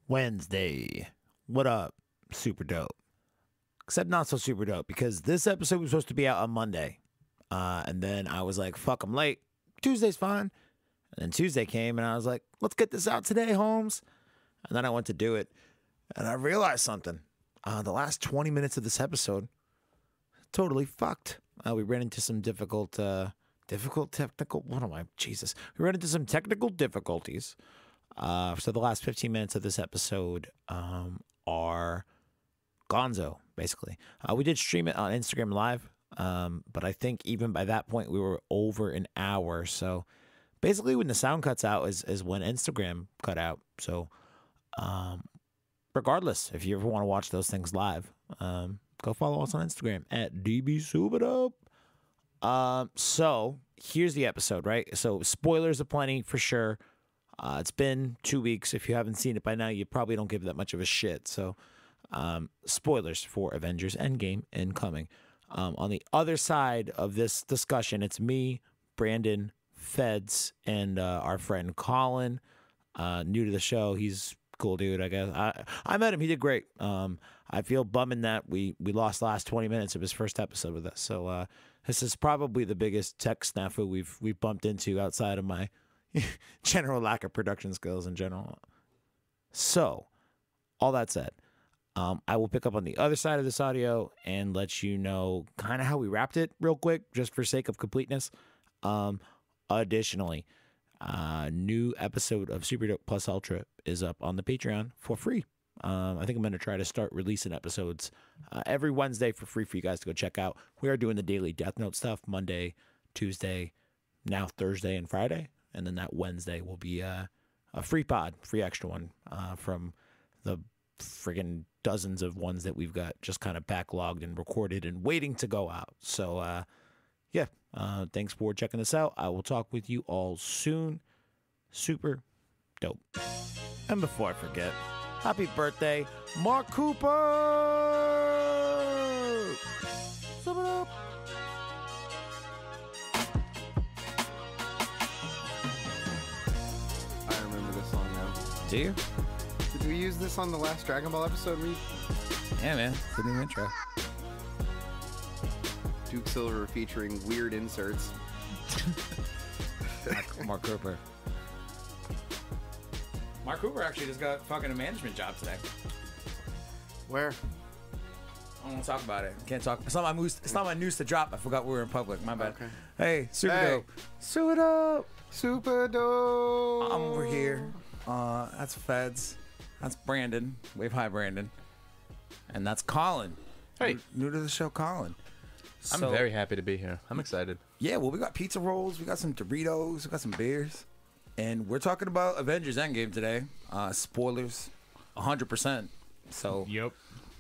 Wednesday. What up? Super dope. Except not so super dope because this episode was supposed to be out on Monday. And then I was like, fuck, I'm late. Tuesday's fine. And then Tuesday came and I was like, let's get this out today, Holmes. And then I went to do it. And I realized something. The last 20 minutes of this episode, totally fucked. We ran into some difficult technical, what am I? Jesus. We ran into some technical difficulties. So the last 15 minutes of this episode are gonzo, basically. We did stream it on Instagram Live, but I think even by that point we were over an hour. So basically when the sound cuts out is when Instagram cut out. So regardless, if you ever want to watch those things live, go follow us on Instagram at DBSuperDope. So here's the episode, right? So spoilers aplenty for sure. It's been 2 weeks. If you haven't seen it by now, you probably don't give that much of a shit. So spoilers for Avengers Endgame incoming. On the other side of this discussion, it's me, Brandon, Feds, and our friend Colin, new to the show. He's a cool dude, I guess. I met him. He did great. I feel bumming that we lost the last 20 minutes of his first episode with us. So this is probably the biggest tech snafu we've bumped into outside of my general lack of production skills in general. So, all that said, I will pick up on the other side of this audio and let you know kind of how we wrapped it real quick, just for sake of completeness. Additionally, new episode of Super Dope Plus Ultra is up on the Patreon for free. I think I'm going to try to start releasing episodes every Wednesday for free for you guys to go check out. We are doing the daily Death Note stuff Monday, Tuesday, now Thursday and Friday. And then that Wednesday will be a free pod, free extra one from the friggin' dozens of ones that we've got just kind of backlogged and recorded and waiting to go out. So, yeah, thanks for checking this out. I will talk with you all soon. Super dope. And before I forget, happy birthday, Mark Cooper! Super dope. Do you? Did we use this on the last Dragon Ball episode, Reed? Yeah, man. It's the new intro. Duke Silver featuring weird inserts. Mark Cooper. Mark Cooper actually just got fucking a management job today. Where? I don't want to talk about it. Can't talk. It's not my news to drop. I forgot we were in public. My bad. Okay. Hey, super dope. Super dope. Super dope. I'm over here. That's Feds. That's Brandon. Wave hi, Brandon. And that's Colin. Hey. New to the show, Colin. I'm very happy to be here. I'm excited. Yeah, well, we got pizza rolls. We got some Doritos. We got some beers. And we're talking about Avengers Endgame today. Spoilers, 100%. So, Yep.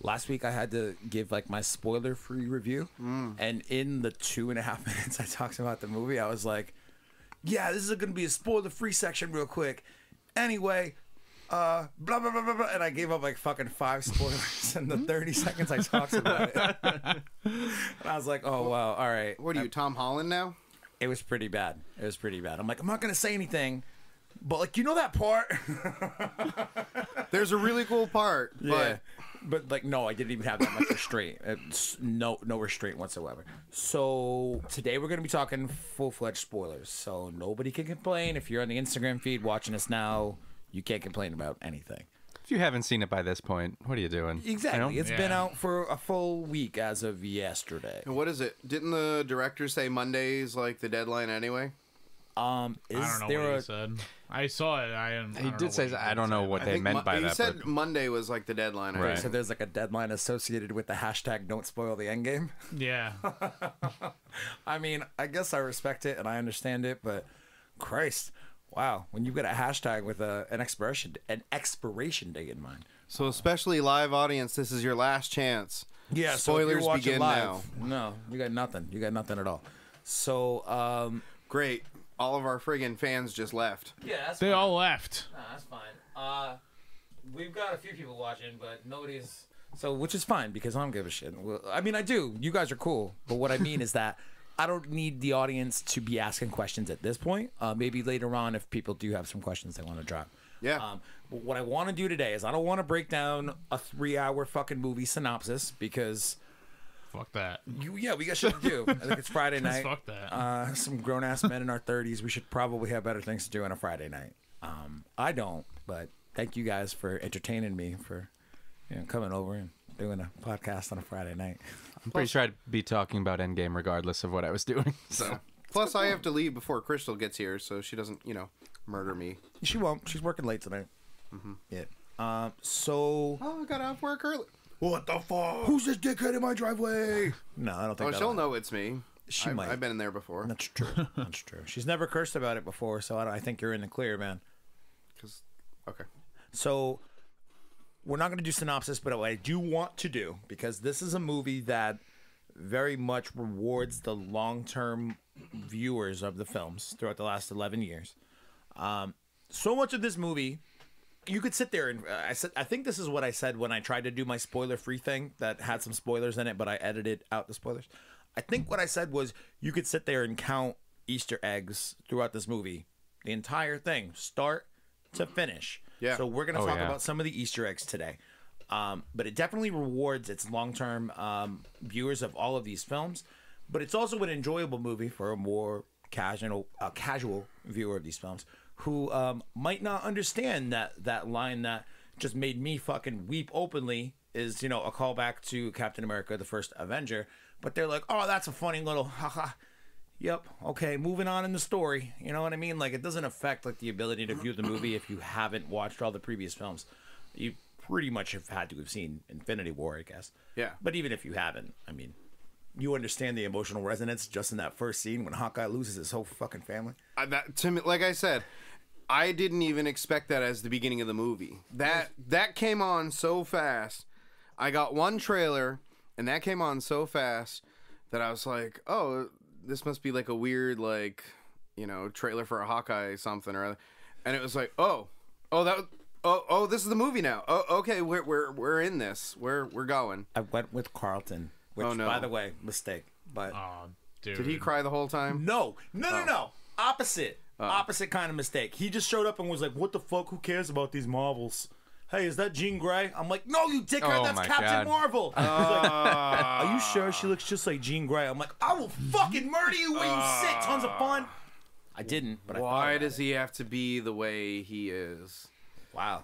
Last week I had to give like my spoiler-free review. And in the 2.5 minutes I talked about the movie, I was like, yeah, this is going to be a spoiler-free section real quick. Anyway, blah, blah, blah, blah, blah. And I gave up like fucking 5 spoilers in the 30 seconds I talked about it. And I was like, oh, wow, all right. What are you, Tom Holland now? It was pretty bad. It was pretty bad. I'm like, I'm not going to say anything, but like, you know that part? There's a really cool part. Yeah. But like, no, I didn't even have that much restraint. It's no restraint whatsoever. So today we're going to be talking full-fledged spoilers. So nobody can complain. If you're on the Instagram feed watching us now, you can't complain about anything. If you haven't seen it by this point, what are you doing? Exactly. You know? It's been out for a full week as of yesterday. And what is it? Didn't the director say Monday's like the deadline anyway? I don't know what he said. I saw it. He did say, I don't know what they meant by that. He said Monday was like the deadline. Right. So there's like a deadline associated with the hashtag don't spoil the endgame. Yeah. I mean, I guess I respect it and I understand it, but Christ, wow, when you've got a hashtag with an expiration date in mind. So especially live audience, this is your last chance. Yeah, spoilers so begin live, now. No, you got nothing. You got nothing at all. So, great. All of our friggin' fans just left. Yeah, that's They all left. Nah, that's fine. We've got a few people watching, but nobody's... So, which is fine, because I don't give a shit. Well, I mean, I do. You guys are cool. But what I mean is that I don't need the audience to be asking questions at this point. Maybe later on, if people do have some questions they want to drop. Yeah. But what I want to do today is I don't want to break down a 3-hour fucking movie synopsis because fuck that. Yeah, we got shit to do. I think it's Friday night. Fuck that. Some grown ass men in our 30s. We should probably have better things to do on a Friday night. I don't, but thank you guys for entertaining me for coming over and doing a podcast on a Friday night. I'm pretty sure I'd be talking about Endgame regardless of what I was doing. So plus, I have to leave before Crystal gets here, so she doesn't, murder me. She won't. She's working late tonight. Mm-hmm. Yeah. So. Oh, I got off work early. What the fuck? Who's this dickhead in my driveway? No, I don't think. Oh, she'll know it's me. She might. I've been in there before. That's true. That's true. She's never cursed about it before, so I think you're in the clear, man. Okay. So we're not going to do synopsis, but what I do want to do, because this is a movie that very much rewards the long-term viewers of the films throughout the last 11 years. So much of this movie, you could sit there and I think this is what I said when I tried to do my spoiler-free thing that had some spoilers in it, but I edited out the spoilers. I think what I said was you could sit there and count Easter eggs throughout this movie, the entire thing, start to finish. Yeah. So we're going to talk about some of the Easter eggs today. But it definitely rewards its long-term viewers of all of these films. But it's also an enjoyable movie for a more casual viewer of these films who might not understand that line that just made me fucking weep openly is, a callback to Captain America, the first Avenger. But they're like, oh, that's a funny little haha. Yep. Okay. Moving on in the story. You know what I mean? Like, it doesn't affect the ability to view the movie if you haven't watched all the previous films. You pretty much have had to have seen Infinity War, I guess. Yeah. But even if you haven't, I mean, you understand the emotional resonance just in that first scene when Hawkeye loses his whole fucking family. To me, like I said, I didn't even expect that as the beginning of the movie. That came on so fast. I got one trailer, and that came on so fast that I was like, oh, this must be like a weird, trailer for a Hawkeye something or other. And it was like, this is the movie now. Oh, okay, we're in this. We're going. I went with Carlton, which, by the way, mistake. But dude. Did he cry the whole time? No. Opposite kind of mistake. He just showed up and was like, "What the fuck? Who cares about these Marvels? Hey, is that Jean Grey?" I'm like, "No, you dickhead, that's Captain Marvel." He's like, "Are you sure she looks just like Jean Grey?" I'm like, "I will fucking murder you where you sit." Tons of fun. I didn't, but why does he have to be the way he is? Wow,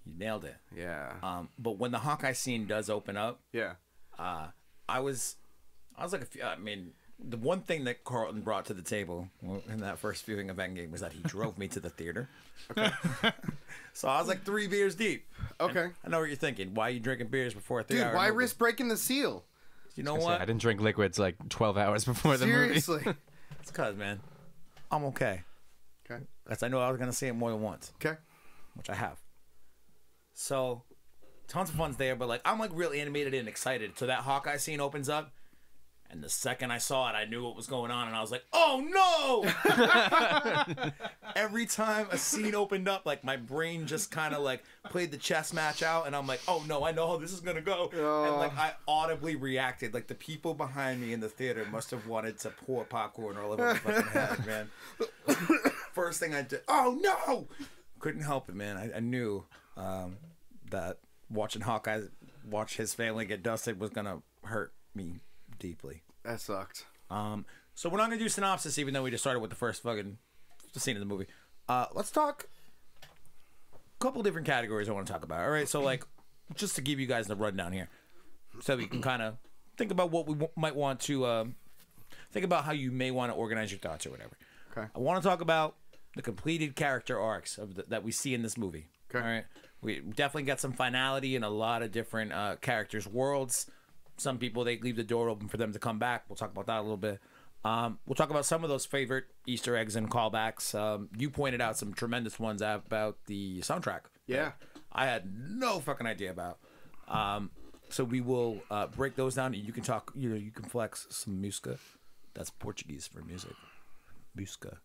you nailed it. Yeah. But when the Hawkeye scene does open up, yeah, I was like, the one thing that Carlton brought to the table in that first viewing of Endgame was that he drove me to the theater. Okay. So I was like 3 beers deep. Okay. And I know what you're thinking. Why are you drinking beers before a 3-hour movie? Dude, why movie? risk breaking the seal? You know what? I didn't drink liquids like 12 hours before the movie. Seriously. It's because, man, I'm okay. Okay. Because I know I was going to say it more than once. Okay. Which I have. So, tons of fun's there, but I'm real animated and excited. So that Hawkeye scene opens up. And the second I saw it, I knew what was going on, and I was like, "Oh no!" Every time a scene opened up, my brain just kind of played the chess match out, and I'm like, "Oh no, I know how this is gonna go." And I audibly reacted. The people behind me in the theater must have wanted to pour popcorn all over my fucking head, man. First thing I did, "Oh no!" Couldn't help it, man. I knew that watching Hawkeye watch his family get dusted was gonna hurt me deeply. That sucked. So we're not gonna do synopsis, even though we just started with the first fucking scene of the movie. Let's talk a couple different categories I want to talk about. All right, so just to give you guys the rundown here, so we can kind of think about what we might want to think about how you may want to organize your thoughts or whatever. Okay. I want to talk about the completed character arcs that we see in this movie. Okay. All right. We definitely got some finality in a lot of different characters' worlds. Some people, they leave the door open for them to come back. We'll talk about that a little bit. We'll talk about some of those favorite Easter eggs and callbacks. You pointed out some tremendous ones about the soundtrack. Yeah. I had no fucking idea about. So we will break those down. You can talk, you can flex some música. That's Portuguese for music. Música,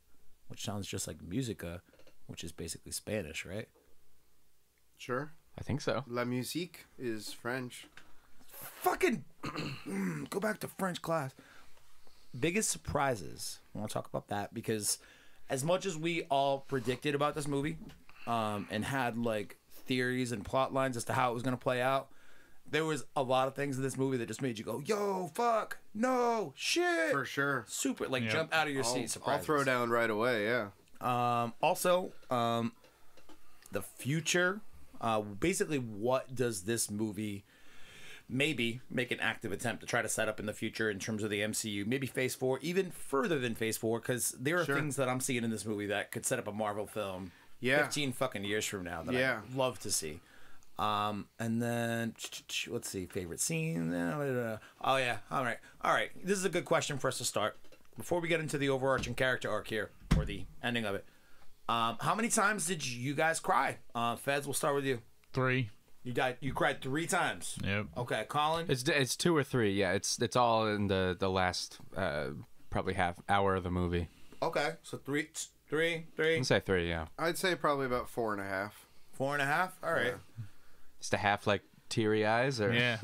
which sounds just like música, which is basically Spanish, right? Sure. I think so. La musique is French. Fucking go back to French class. Biggest surprises. I want to talk about that because as much as we all predicted about this movie, and had like theories and plot lines as to how it was going to play out, there was a lot of things in this movie that just made you go, yo, fuck, no, shit. For sure. Super, like, jump out of your seat. I'll throw down right away, yeah. Also, the future, basically what does this movie maybe make an active attempt to try to set up in the future in terms of the MCU, maybe Phase 4, even further than Phase 4, because there are things that I'm seeing in this movie that could set up a Marvel film 15 fucking years from now that I'd love to see. And then let's see, favorite scene. Oh yeah, all right. This is a good question for us to start before we get into the overarching character arc here or the ending of it. How many times did you guys cry? Feds, we'll start with you. 3. You cried 3 times. Yep. Okay, Colin. It's 2 or 3. Yeah, it's all in the last probably half hour of the movie. Okay, so 3. I'd say 3. Yeah. I'd say probably about 4.5. 4.5. All right. Just a half like teary eyes, or Yeah.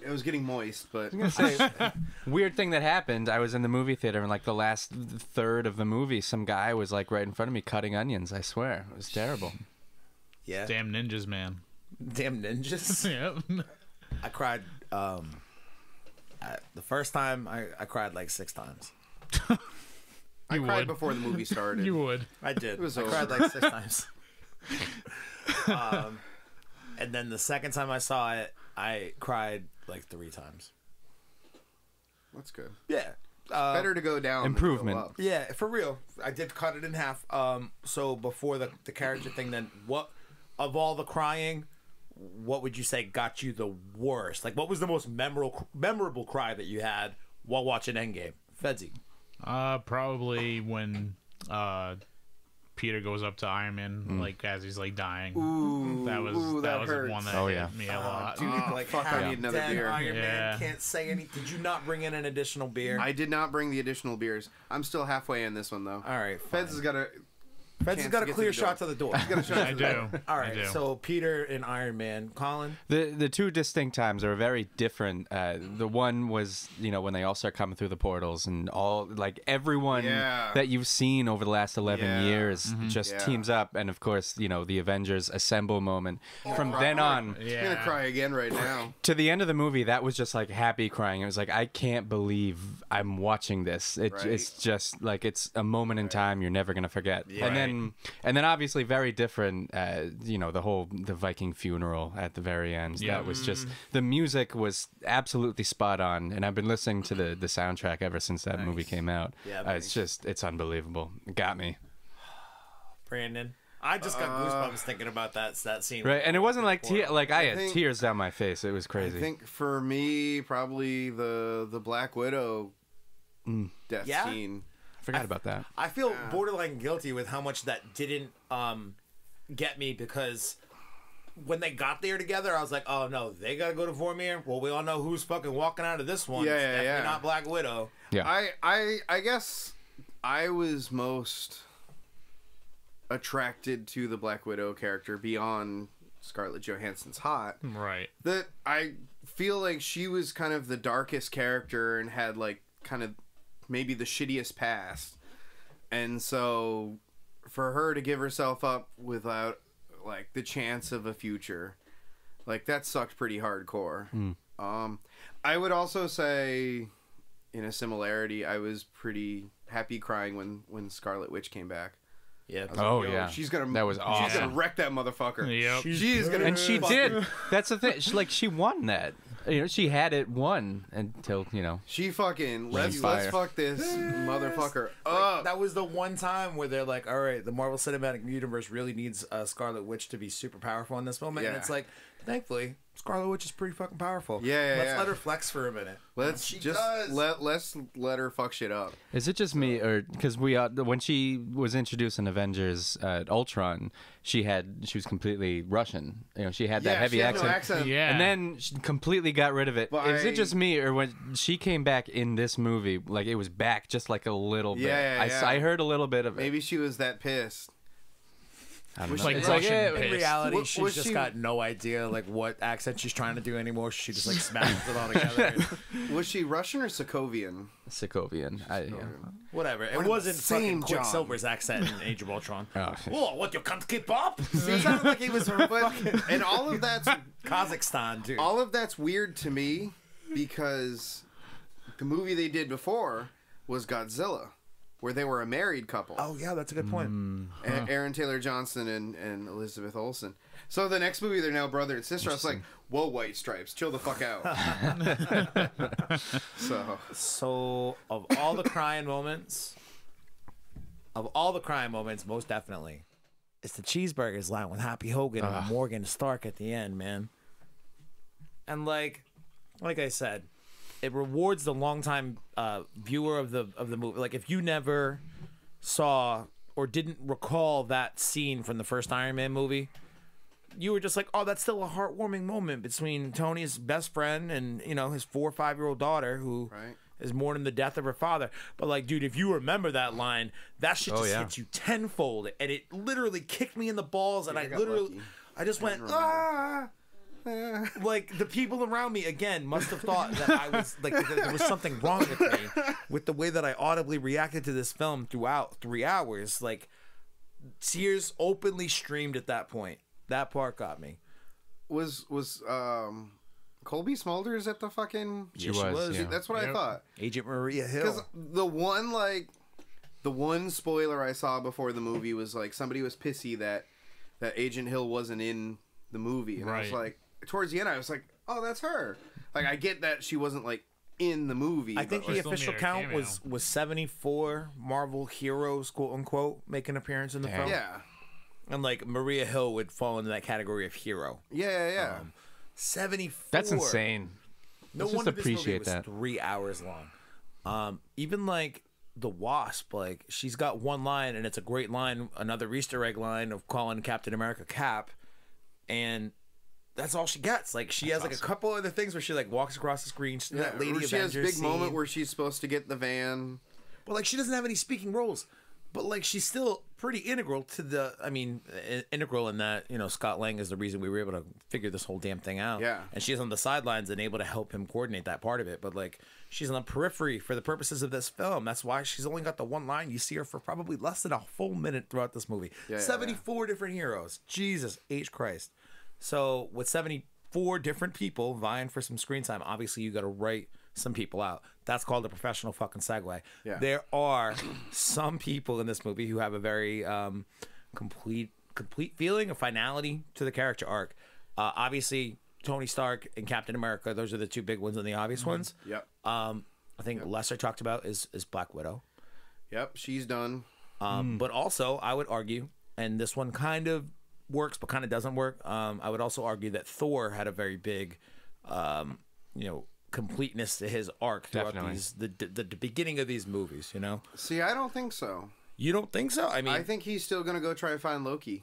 It was getting moist, but weird thing that happened. I was in the movie theater, and like the last third of the movie, some guy was like right in front of me cutting onions. I swear, it was terrible. Yeah. Damn ninjas, man. Damn ninjas. Yep. I cried. The first time I cried like 6 times. I cried would. before the movie started. You would. I did. It was I over. cried like 6 times. And then the second time I saw it, I cried like 3 times. That's good. Yeah. Better to go down Improvement. than to go up. Yeah, for real. I did cut it in half. So before the character thing, then what of all the crying, what would you say got you the worst? Like, what was the most memorable cry that you had while watching Endgame? Fedzi. Probably when Peter goes up to Iron Man like as he's like dying. Ooh, that was hurts. one that hit me a lot. Dude, like fuck, I need another dead beer. Iron Man Yeah. can't say anything. Did you not bring in an additional beer? I did not bring the additional beers. I'm still halfway in this one though. All right. Feds has got a Feds has got a to get clear to the door. shot to the door. I do. All I right. do. So Peter and Iron Man. Colin. The 2 distinct times are very different. The one was, when they all start coming through the portals, and all like everyone that you've seen over the last 11 years just teams up, and of course, the Avengers assemble moment. From then on, I'm gonna cry again right now. to the end of the movie, that was just like happy crying. It was like, I can't believe I'm watching this. It's just like it's a moment in time you're never gonna forget. And then obviously very different. The Viking funeral at the very end. Yeah. That was just, the music was absolutely spot on, and I've been listening to the soundtrack ever since that movie came out. Yeah, it's unbelievable. It got me. Brandon. I just got goosebumps thinking about that scene. Right, and it wasn't like I had think- tears down my face. It was I crazy. think for me, probably the Black Widow death Yeah? scene. Forgot about that. I feel borderline guilty with how much that didn't get me, because when they got there together, I was like, oh no, they gotta go to Vormir. Well, we all know who's fucking walking out of this one. Yeah, It's yeah, definitely yeah. not Black Widow. Yeah. I guess I was most attracted to the Black Widow character beyond Scarlett Johansson's hot. Right. That I feel like she was kind of the darkest character and had like kind of maybe the shittiest past. And so for her to give herself up without like the chance of a future, like that sucked pretty hardcore. I would also say, in a similarity, I was pretty happy crying when Scarlet Witch came back. Yeah. Oh, Yo, yeah. she's gonna. That was She's gonna awesome. wreck that motherfucker. Yep. She's gonna. And she fucking- did. That's the thing. She won that. She had it won until, She fucking let's fire. fuck this motherfucker up. That was the one time where they're like, all right, the Marvel Cinematic Universe really needs Scarlet Witch to be super powerful in this moment. And Yeah. it's like, thankfully, Scarlet Witch is pretty fucking powerful. Yeah, Let's yeah. let her flex for a minute. Let's She just does. let's let her fuck shit up. Is it just me, or because when she was introduced in Avengers Ultron, she was completely Russian. She had that Yeah, heavy she had no accent. accent. Yeah. And then she completely got rid of it. But Is it just me, or when she came back in this movie, like it was back just like a little bit? Yeah, yeah. I heard a little bit of it. Maybe she was that pissed. I don't know. like It's Russian yeah, piss. In reality, Was she's just she- got no idea like what accent she's trying to do anymore. She just like smashes it all together. Was she Russian or Sokovian? Sokovian. Whatever. It One and wasn't the same, fucking John. Quicksilver's accent in Age of Ultron. Oh. Whoa, what, you can't keep up? It sounded like he was fucking. And all of that's Kazakhstan, dude. all of that's weird to me because the movie they did before was Godzilla, where they were a married couple. Oh, yeah, that's a good point. Aaron Taylor Johnson and Elizabeth Olsen. So the next movie, they're now brother and sister. I was like, whoa, White Stripes, chill the fuck out. So, of all the crying moments, most definitely, it's the cheeseburgers line with Happy Hogan and Morgan Stark at the end, man. And like I said, it rewards the longtime viewer of the movie. Like, if you never saw or didn't recall that scene from the first Iron Man movie, you were just like, oh, that's still a heartwarming moment between Tony's best friend and, you know, his 4 or 5-year-old daughter who is mourning the death of her father. But like, dude, if you remember that line, that shit just hits you tenfold. And it literally kicked me in the balls. And I just went, ah. Like, the people around me, again, must have thought that I was, like, that there was something wrong with me with the way that I audibly reacted to this film throughout 3 hours. Like, tears openly streamed at that point. That part got me. Was Colby Smulders at the fucking... She was. Yeah. That's what I thought. Agent Maria Hill. Because the one spoiler I saw before the movie was like somebody was pissy that Agent Hill wasn't in the movie, and I was like, towards the end, I was like, oh, that's her. Like, I get that she wasn't like in the movie. I think the official count was 74 Marvel heroes, quote unquote, make an appearance in the film. Yeah. And like Maria Hill would fall into that category of hero. Yeah. 74. That's insane. No Let's wonder just this movie appreciate was that. 3 hours long. Even like the Wasp, like, she's got one line, and it's a great line, another Easter egg line of calling Captain America Cap, and that's all she gets. Like, she has like a couple other things where she like walks across the screen. That Lady she has a Avengers big moment scene. where she's supposed to get the van. But like, she doesn't have any speaking roles. But like, she's still pretty integral to the. I mean, integral in that, you know, Scott Lang is the reason we were able to figure this whole damn thing out. Yeah. And she's on the sidelines and able to help him coordinate that part of it. But like, she's on the periphery for the purposes of this film. That's why she's only got the one line. You see her for probably less than a full minute throughout this movie. 74 different heroes. Jesus H Christ. So with 74 different people vying for some screen time, obviously you got to write some people out. That's called a professional fucking segue. Yeah. There are some people in this movie who have a very complete feeling of finality to the character arc. Obviously, Tony Stark and Captain America, those are the two big ones and the obvious ones. Yep. I think lesser talked about is Black Widow. Yep, she's done. But also, I would argue, and this one kind of works but kind of doesn't work, I would also argue that Thor had a very big, completeness to his arc throughout the beginning of these movies, you know? See, I don't think so. You don't think so? I mean, I think he's still going to go try to find Loki.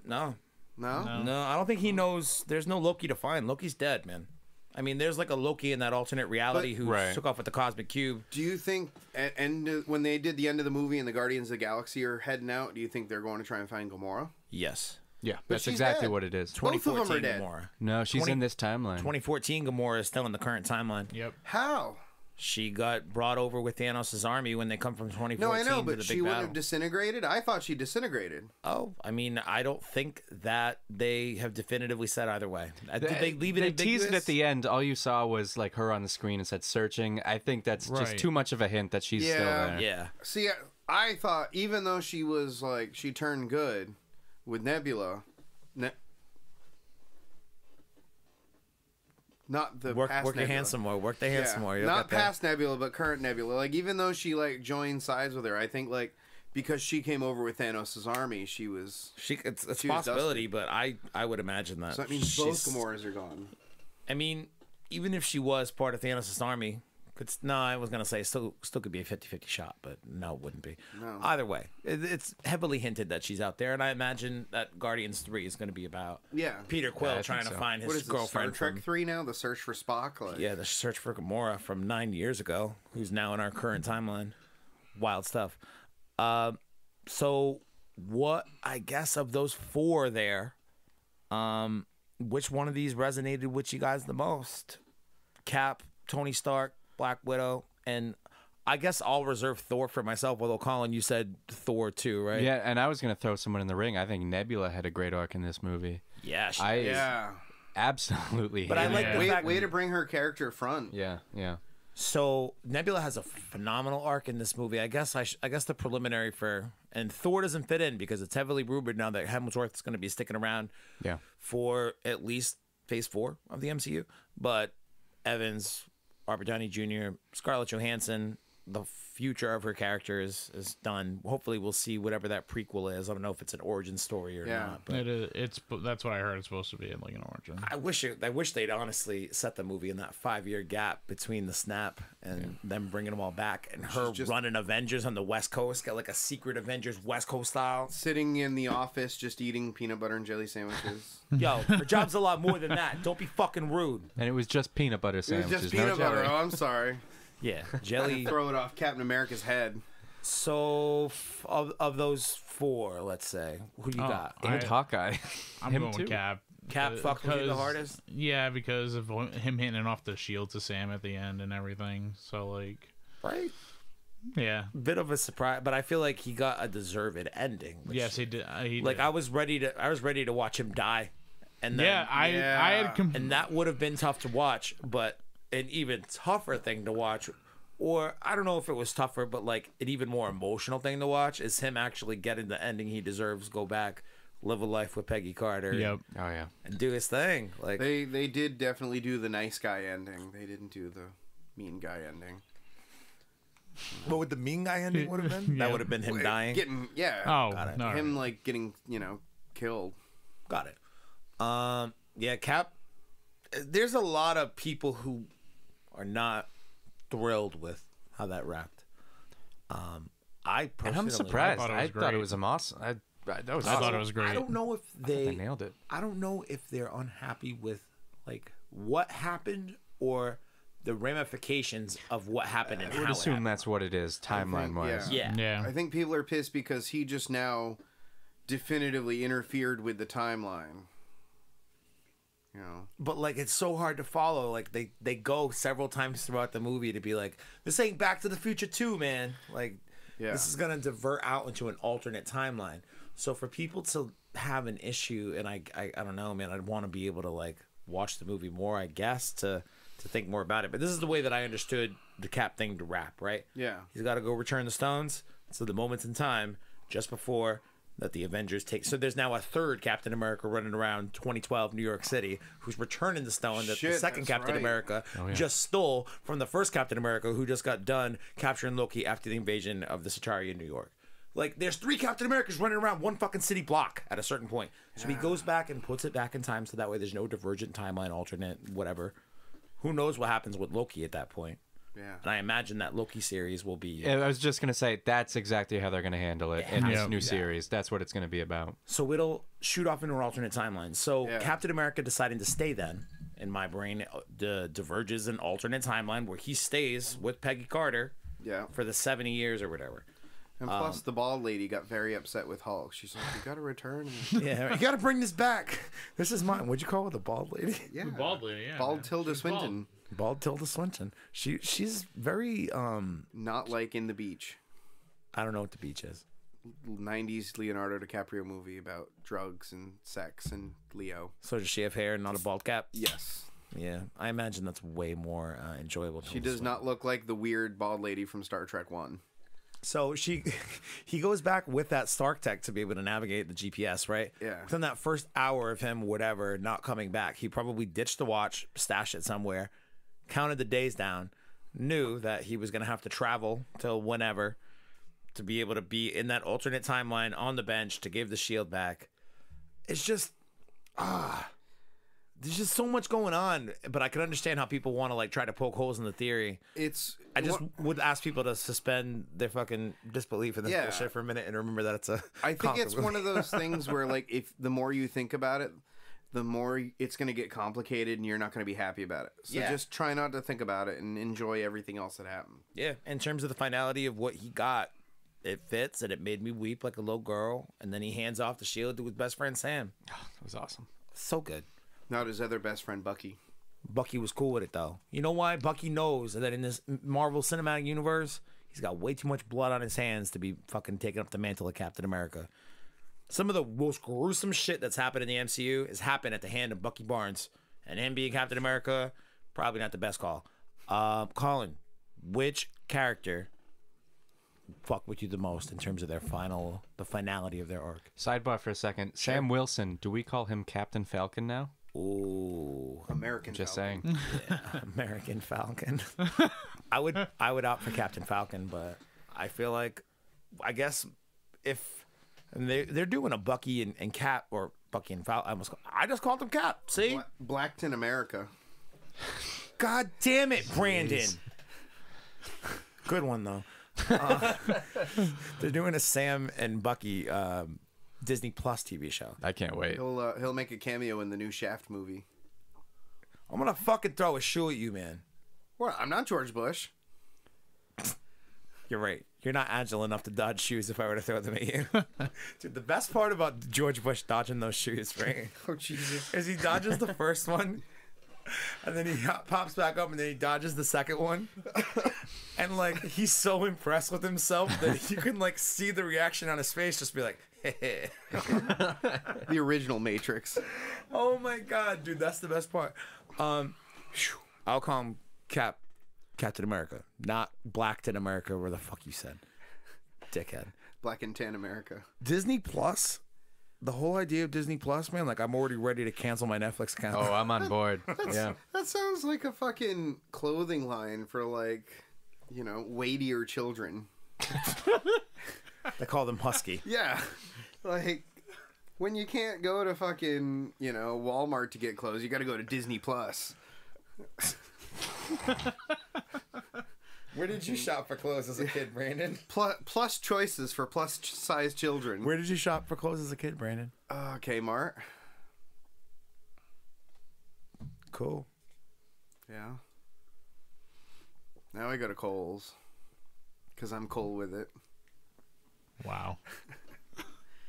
No, No? I don't think he knows. There's no Loki to find. Loki's dead, man. I mean, there's like a Loki in that alternate reality who took off with the cosmic cube. Do you think, and when they did the end of the movie and the Guardians of the Galaxy are heading out, do you think they're going to try and find Gamora? Yes. Yeah, But that's she's exactly dead. what it is. Both of them are 2014 dead. Gamora. No, she's in this timeline. 2014 Gamora is still in the current timeline. Yep. How? She got brought over with Thanos' army when they come from 2014 No, I know, to but the she big wouldn't battle. have disintegrated? I thought she disintegrated. Oh, I mean, I don't think that they have definitively said either way. Did they leave it They ambiguous? teased it at the end. All you saw was like her on the screen and said searching. I think that's just too much of a hint that she's still there. Yeah. See, I thought even though she was like, she turned good with Nebula, not the Work past your Nebula. hands some more. Work the hands some more. You'll Not get there. past Nebula, but current Nebula. Like, even though she like joined sides with her, I think like because she came over with Thanos' army, she was. It's a she was possibility, but I would imagine that. So that means both Gamoras are gone. I mean, even if she was part of Thanos' army, I was gonna say still could be a 50-50 shot, but no, it wouldn't be. No. Either way, it's heavily hinted that she's out there, and I imagine that Guardians 3 is gonna be about Peter Quill trying to find What his is girlfriend this, Star Trek from 3 now? The search for Spock? Like, the search for Gamora from 9 years ago, who's now in our current timeline. Wild stuff. So what I guess of those four there, which one of these resonated with you guys the most? Cap, Tony Stark, Black Widow, and I guess I'll reserve Thor for myself, although Colin, you said Thor too, right? Yeah, and I was going to throw someone in the ring. I think Nebula had a great arc in this movie. Yeah, Absolutely. But I like the fact way to bring her character front. Yeah. So Nebula has a phenomenal arc in this movie. I guess the preliminary for, and Thor doesn't fit in because it's heavily rumored now that Hemsworth is going to be sticking around for at least Phase 4 of the MCU. But Evans, Robert Downey Jr., Scarlett Johansson, the future of her character is done. Hopefully we'll see whatever that prequel is. I don't know if it's an origin story or not. But that's what I heard. It's supposed to be like an origin. I wish they'd honestly set the movie in that 5-year gap between the snap and them bringing them all back, and her running Avengers on the West Coast, got like a secret Avengers West Coast style. Sitting in the office just eating peanut butter and jelly sandwiches. Yo, her job's a lot more than that. Don't be fucking rude. And it was just peanut butter It sandwiches. was just peanut butter. Oh, I'm sorry. Yeah, jelly. Throw it off Captain America's head. So, of those four, let's say, who you got? And Hawkeye. I'm going with Cap. Cap fucked with you the hardest? Yeah, because of him hitting off the shield to Sam at the end and everything. So, like... Right? Yeah. Bit of a surprise, but I feel like he got a deserved ending. Yes, he did. I was ready to watch him die. And then, I had... And that would have been tough to watch, but... an even tougher thing to watch, or I don't know if it was tougher, but like an even more emotional thing to watch is him actually getting the ending he deserves, go back, live a life with Peggy Carter. Yep. And do his thing. Like they did definitely do the nice guy ending. They didn't do the mean guy ending. What would the mean guy ending would have been? That would have been him dying. Getting Got it. No. Him like getting killed. Got it. Cap. There's a lot of people who are not thrilled with how that wrapped. I personally, and I'm surprised. I thought it was awesome. I thought it was great. I don't know if they nailed it. I don't know if they're unhappy with like what happened or the ramifications of what happened and I would how assume it happened. that's what it is, timeline wise. Yeah. I think people are pissed because he just now definitively interfered with the timeline. You know. But like it's so hard to follow. Like they go several times throughout the movie to be like, this ain't Back to the Future 2, man. Like this is gonna divert out into an alternate timeline. So for people to have an issue, and I don't know, man, I'd want to be able to like watch the movie more, I guess, to think more about it. But this is the way that I understood the Cap thing to wrap, right? Yeah. He's got to go return the stones. So the moments in time just before that the Avengers take. So there's now a third Captain America running around 2012 New York City who's returning the stone that the second Captain America just stole from the first Captain America who just got done capturing Loki after the invasion of the Chitauri in New York. Like, there's 3 Captain Americas running around one fucking city block at a certain point. So he goes back and puts it back in time so that way there's no divergent timeline, alternate, whatever. Who knows what happens with Loki at that point. Yeah. And I imagine that Loki series will be... I was just going to say, that's exactly how they're going to handle it in this new series. That's what it's going to be about. So it'll shoot off into an alternate timeline. So Captain America deciding to stay then, in my brain, diverges an alternate timeline where he stays with Peggy Carter for the 70 years or whatever. And plus, the bald lady got very upset with Hulk. She's like, "You got to return." Yeah, you got to bring this back. This is mine. What'd you call it? The bald lady? Yeah, the bald lady. Yeah, bald Tilda Swinton. Bald Tilda Swinton. She's very not like In the Beach. I don't know what The Beach is. 90s Leonardo DiCaprio movie about drugs and sex and Leo. So does she have hair and not a bald cap? Yes. Yeah, I imagine that's way more enjoyable. She does not look like the weird bald lady from Star Trek 1. So he goes back with that Stark tech to be able to navigate the GPS, right? Yeah. Within that first hour of him, whatever, not coming back, he probably ditched the watch, stashed it somewhere, counted the days down, knew that he was going to have to travel till whenever to be able to be in that alternate timeline on the bench to give the shield back. It's just, there's just so much going on, but I can understand how people want to like try to poke holes in the theory. I just would ask people to suspend their fucking disbelief in this bullshit for a minute and remember that it's a. I think it's one of those things where like if the more you think about it, the more it's going to get complicated and you're not going to be happy about it. So just try not to think about it and enjoy everything else that happened. Yeah, in terms of the finality of what he got, it fits, and it made me weep like a little girl. And then he hands off the shield to his best friend Sam. It was awesome. So good. Not his other best friend Bucky. Bucky was cool with it though. You know why? Bucky knows that in this Marvel Cinematic Universe, he's got way too much blood on his hands to be fucking taking up the mantle of Captain America. Some of the most gruesome shit that's happened in the MCU has happened at the hand of Bucky Barnes. And him being Captain America, probably not the best call. Colin, which character fuck with you the most in terms of the finality of their arc? Sidebar for a second. Sure. Sam Wilson, do we call him Captain Falcon now? Ooh, American Just Falcon. saying. yeah, American Falcon. I would opt for Captain Falcon, but I feel like, I guess if they're doing a Bucky and Cap, or Bucky and Falcon, I just called him Cap. See, Blackton America. God damn it, Brandon. Good one though. They're doing a Sam and Bucky Disney Plus TV show. I can't wait. He'll make a cameo in the new Shaft movie. I'm gonna fucking throw a shoe at you, man. Well, I'm not George Bush. You're right. You're not agile enough to dodge shoes if I were to throw them at you. Dude, the best part about George Bush dodging those shoes, right? Oh, Jesus. Is he dodges the first one, and then he pops back up, and then he dodges the second one. And, like, he's so impressed with himself that you can, like, see the reaction on his face just be like, hey. The original Matrix. Oh, my God, dude, that's the best part. I'll call him Captain America, not Blackton America, where the fuck you said. Dickhead. Black and Tan America. Disney Plus, the whole idea of Disney Plus, man, like I'm already ready to cancel my Netflix account. Oh, I'm on board. Yeah. That sounds like a fucking clothing line for, like, you know, weightier children. They call them Husky. Yeah. Like, when you can't go to fucking, you know, Walmart to get clothes, you gotta go to Disney Plus. Where did you shop for clothes as a kid, Brandon? Plus choices for plus-size children. Where did you shop for clothes as a kid, Brandon? Kmart. Cool. Yeah. Now I go to Kohl's. Because I'm cool with it. Wow.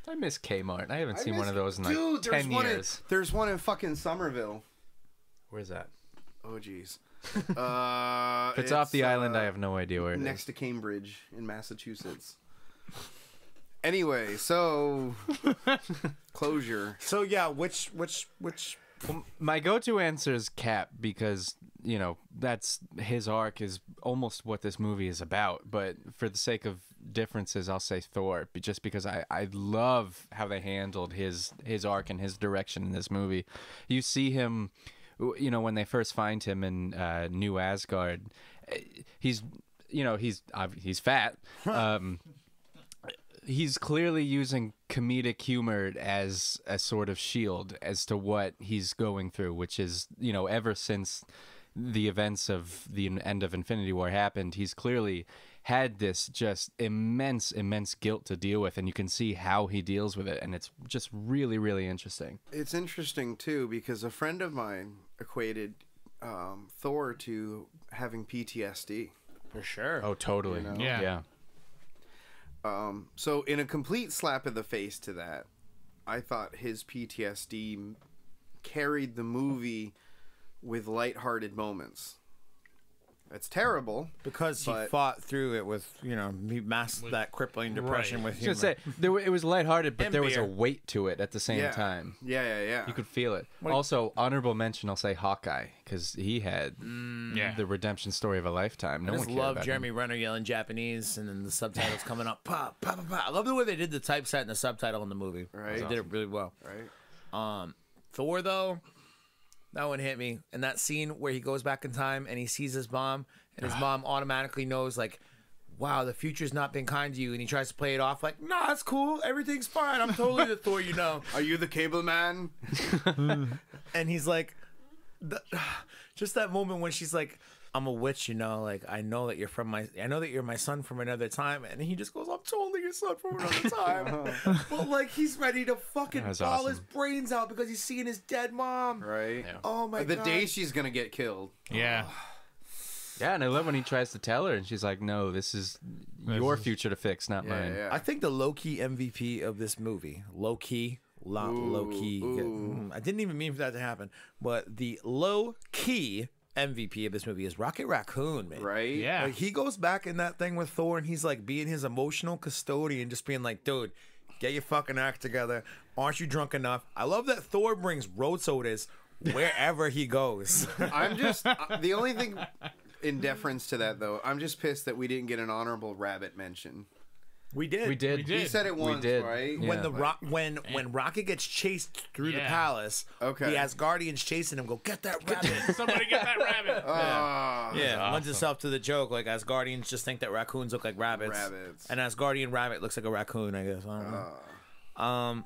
I miss Kmart. I haven't seen one of those in like Dude, 10 years. There's one in fucking Somerville. Where's that? Oh, jeez. If it's off the island, I have no idea where it is. Next to Cambridge in Massachusetts. Anyway, so closure. So yeah, which Well, my go-to answer is Cap because, you know, that's his arc is almost what this movie is about. But for the sake of differences, I'll say Thor, just because I love how they handled his arc and his direction in this movie. You see him, you know, when they first find him in New Asgard, he's fat. He's clearly using comedic humor as a sort of shield as to what he's going through, which is, you know, ever since the events of the end of Infinity War happened, he's clearly had this just immense guilt to deal with, and you can see how he deals with it, and it's just really, really interesting. It's interesting, too, because a friend of mine equated Thor to having PTSD. for sure. Oh, totally. You know? Yeah. So in a complete slap in the face to that, I thought his PTSD carried the movie with lighthearted moments. It's terrible Because he fought through it with, you know, he masked that crippling depression with I humor. was gonna say, it was lighthearted, but And there was a beer. weight to it at the same Yeah. time. Yeah. You could feel it. Also, honorable mention, I'll say Hawkeye, because he had the redemption story of a lifetime. No I one just cared love about Jeremy him. Renner yelling Japanese, and then the subtitles coming up. Pa, pa, pa, pa. I love the way they did the typeset and the subtitle in the movie. Right. They did it really well. Right. Thor, though, that one hit me. And that scene where he goes back in time and he sees his mom, and his mom automatically knows, like, wow, the future's not been kind to you. And he tries to play it off like, nah, it's cool. Everything's fine. I'm totally the Thor you know. Are you the cable man? And he's like, just that moment when she's like, I'm a witch, you know, like, I know that you're my son from another time. And he just goes, I'm totally your son from another time. But, like, he's ready to fucking That's ball his awesome. brains out because he's seeing his dead mom. Right. Yeah. Oh, my The God. day she's gonna get killed. Yeah. Yeah, and I love when he tries to tell her, and she's like, "No, this is your future to fix, not mine." Yeah. I think the low-key MVP of this movie, low-key, low-key. I didn't even mean for that to happen, but the low-key MVP of this movie is Rocket Raccoon, man. Right? Yeah. Like, he goes back in that thing with Thor, and he's like being his emotional custodian, just being like, dude, get your fucking act together. Aren't you drunk enough? I love that Thor brings road sodas wherever he goes. I'm just the only thing in deference to that though. I'm just pissed that we didn't get an honorable rabbit mention. We did. We did. He said it once, right? When Yeah. when Rocket gets chased through the palace, Okay. the Asgardians chasing him. Go get that rabbit. Somebody get that rabbit. Yeah, lends itself to the joke. Like Asgardians just think that raccoons look like rabbits. Rabbits. An Asgardian rabbit looks like a raccoon. I guess. I don't know.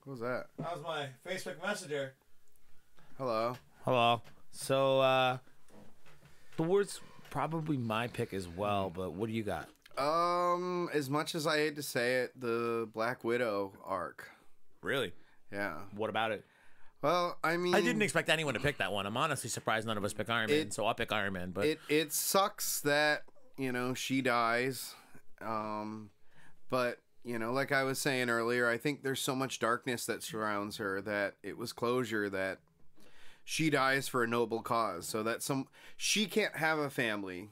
What was that? That was my Facebook Messenger. Hello. Hello. So, Thor's probably my pick as well. But what do you got? As much as I hate to say it, the Black Widow arc. Really? Yeah. What about it? Well, I mean, I didn't expect anyone to pick that one. I'm honestly surprised none of us pick Iron Man. So I'll pick Iron Man. But it sucks that she dies. But like I was saying earlier, I think there's so much darkness that surrounds her that it was closure that she dies for a noble cause. So that she can't have a family.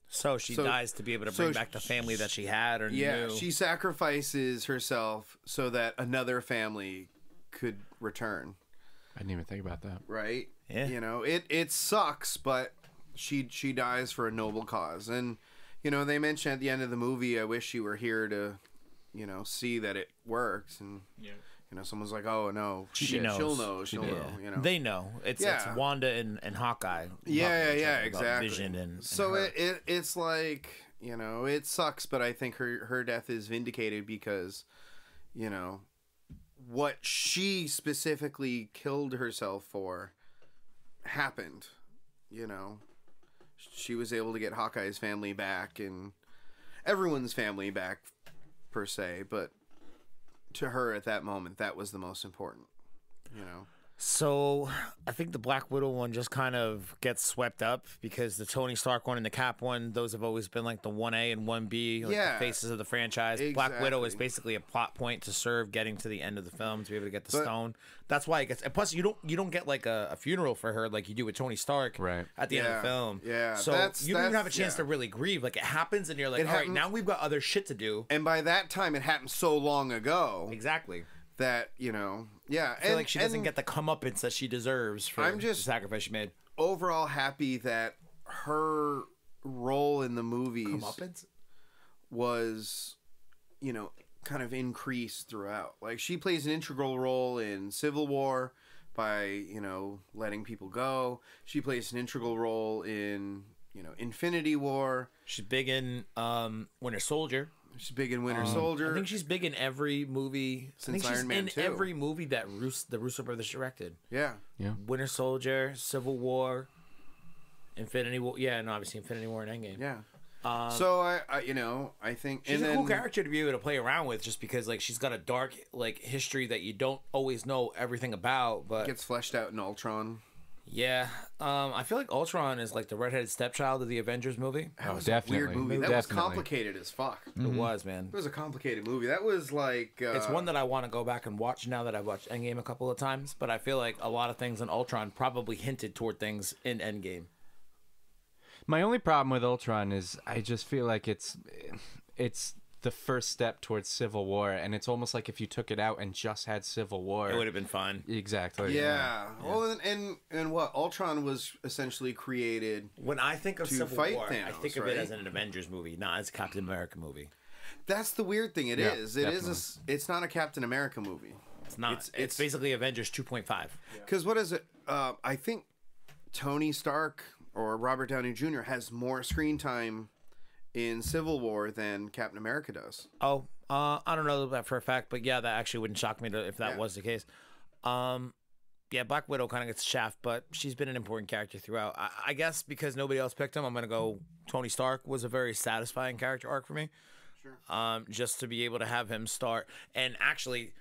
So she dies to be able to bring back the family that she had or Yeah, knew. she sacrifices herself so that another family could return. I didn't even think about that. Right? Yeah. It sucks, but she dies for a noble cause. And they mention at the end of the movie, I wish you were here to see that it works. And someone's like, oh no, She knows. she'll know. They know. It's Wanda and Hawkeye. Yeah, exactly. Vision and so her. it's like it sucks, but I think her death is vindicated because what she specifically killed herself for happened. She was able to get Hawkeye's family back and everyone's family back per se, but to her at that moment, that was the most important. So I think the Black Widow one just kind of gets swept up because the Tony Stark one and the Cap one, those have always been like the 1A and 1B, like the faces of the franchise. Exactly. Black Widow is basically a plot point to serve getting to the end of the film to be able to get the stone. That's why it gets. And plus, you don't get like a funeral for her like you do with Tony Stark at the end of the film. Yeah, so you don't even have a chance to really grieve. Like it happens, and you're like, all right, now we've got other shit to do. And by that time, it happened so long ago. Exactly. That I feel like she doesn't get the comeuppance that she deserves for the sacrifice she made. Overall happy that her role in the movies was, kind of increased throughout. Like she plays an integral role in Civil War by, letting people go. She plays an integral role in, Infinity War. She's big in Winter Soldier. She's big in Winter Soldier. I think she's big in every movie. Since I think Iron Man she's 2. in every movie that the Russo brothers directed. Yeah. Winter Soldier, Civil War, Infinity War. Yeah, and obviously Infinity War and Endgame. Yeah. So I think she's a cool character to be able to play around with, just because like she's got a dark like history that you don't always know everything about, but gets fleshed out in Ultron. Yeah, I feel like Ultron is like the redheaded stepchild of the Avengers movie. That was definitely. a weird movie. That was complicated as fuck. It was, man. It was a complicated movie. That was like... it's one that I want to go back and watch now that I've watched Endgame a couple of times, but I feel like a lot of things in Ultron probably hinted toward things in Endgame. My only problem with Ultron is I just feel like it's the first step towards Civil War, and it's almost like if you took it out and just had Civil War, it would have been fun. Exactly. Yeah. Well, and what Ultron was essentially created. When I think of Civil War, Thanos, I think of it as an Avengers movie, not as a Captain America movie. That's the weird thing. It is. It's not a Captain America movie. It's not. It's basically Avengers 2.5. Because what is it? I think Tony Stark or Robert Downey Jr. has more screen time in Civil War than Captain America does. Oh, I don't know that for a fact, but yeah, that actually wouldn't shock me if that was the case. Yeah, Black Widow kind of gets shaft, but she's been an important character throughout. I guess because nobody else picked him, I'm going to go Tony Stark was a very satisfying character arc for me. Sure. Just to be able to have him start. And actually,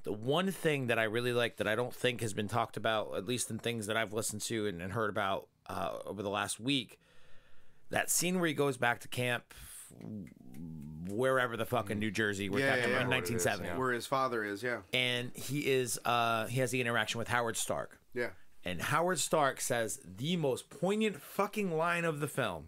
The one thing that I really like that I don't think has been talked about, at least in things that I've listened to and heard about over the last week, that scene where he goes back to camp, wherever the fuck in New Jersey, where in 1970, where his father is, and he has the interaction with Howard Stark, and Howard Stark says the most poignant fucking line of the film.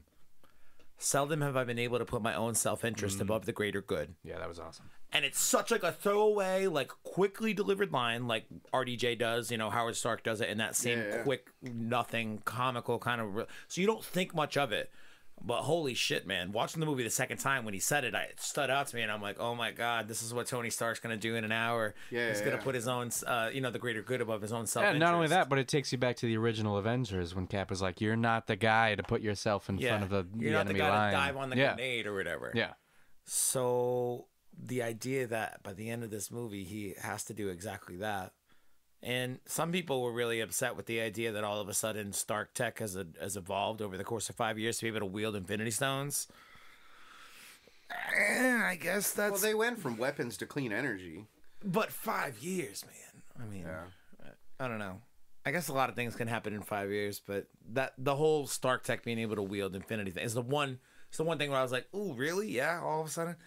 Seldom have I been able to put my own self-interest above the greater good. Yeah, that was awesome. And it's such like a throwaway, like quickly delivered line, like RDJ does. You know, Howard Stark does it in that same quick, nothing, comical kind of. So you don't think much of it. But holy shit, man! Watching the movie the second time when he said it, it stood out to me, and I'm like, oh my god, this is what Tony Stark's gonna do in an hour. He's gonna put his own, the greater good above his own self-interest. Yeah, not only that, but it takes you back to the original Avengers when Cap was like, "You're not the guy to put yourself in front of the You're not the enemy guy line. to dive on the grenade or whatever." Yeah. So the idea that by the end of this movie he has to do exactly that. And some people were really upset with the idea that all of a sudden Stark tech has evolved over the course of 5 years to be able to wield Infinity Stones. I guess that's... Well, they went from weapons to clean energy. But 5 years, man. I mean, I don't know. I guess a lot of things can happen in 5 years, but the whole Stark tech being able to wield Infinity thing is the one thing where I was like, ooh, really? Yeah, all of a sudden?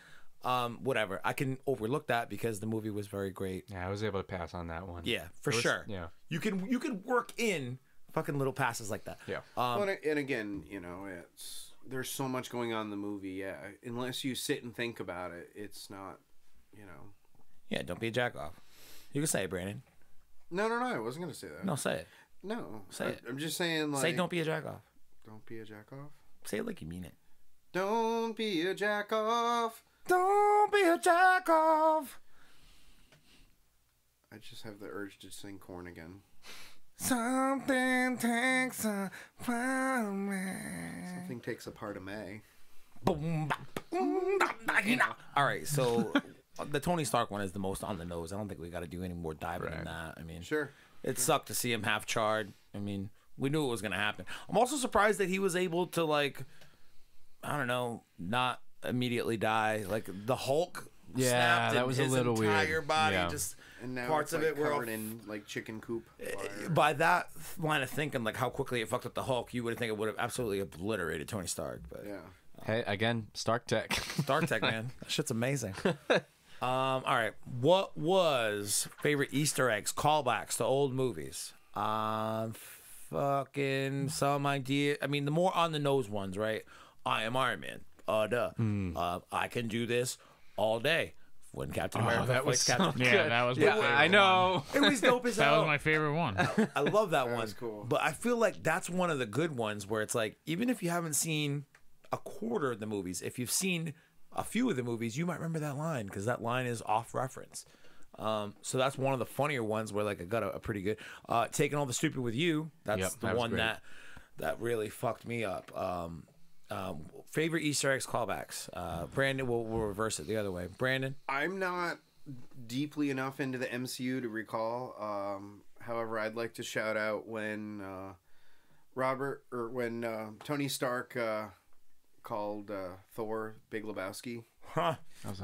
Whatever. I can overlook that because the movie was very great. Yeah, I was able to pass on that one. Yeah, for sure. Yeah. You can work in fucking little passes like that. Yeah. And again, there's so much going on in the movie. Yeah, unless you sit and think about it, it's not, Yeah, don't be a jack off. You can say it, Brandon. No, I wasn't gonna say that. No, say it. No, say it. I'm just saying, like, say don't be a jack off. Don't be a jack off. Say it like you mean it. Don't be a jack off. Don't be a jack off. I just have the urge to sing Korn again. Something takes a part of me. Something takes a part of me. Boom, boom, all right, so the Tony Stark one is the most on the nose. I don't think we got to do any more diving in that. I mean, it sucked to see him half charred. I mean, we knew it was going to happen. I'm also surprised that he was able to, like, I don't know, not immediately die. Like the Hulk snapped, that was his a little entire weird. body just and now parts it's, of it were covered in like chicken coop. By that line of thinking, like how quickly it fucked up the Hulk, you would think it would have absolutely obliterated Tony Stark. But hey, again, Stark tech. Stark tech, man, that shit's amazing. All right, what was favorite Easter eggs, callbacks to old movies? Fucking some idea. I mean, the more on the nose ones, right? I am Iron Man. I can do this all day. When Captain America that was Captain so Yeah, that was my favorite I know. It was dope as hell. That was my favorite one. I love that one. was cool. But I feel like that's one of the good ones where it's like, even if you haven't seen a quarter of the movies, if you've seen a few of the movies, you might remember that line because that line is off reference. So that's one of the funnier ones where like I got a pretty good. Taking All the Stupid with You. That's the one that really fucked me up. Favorite Easter eggs, callbacks. Brandon, we'll reverse it the other way. Brandon? I'm not deeply enough into the MCU to recall. However, I'd like to shout out when Tony Stark called Thor Big Lebowski. Huh.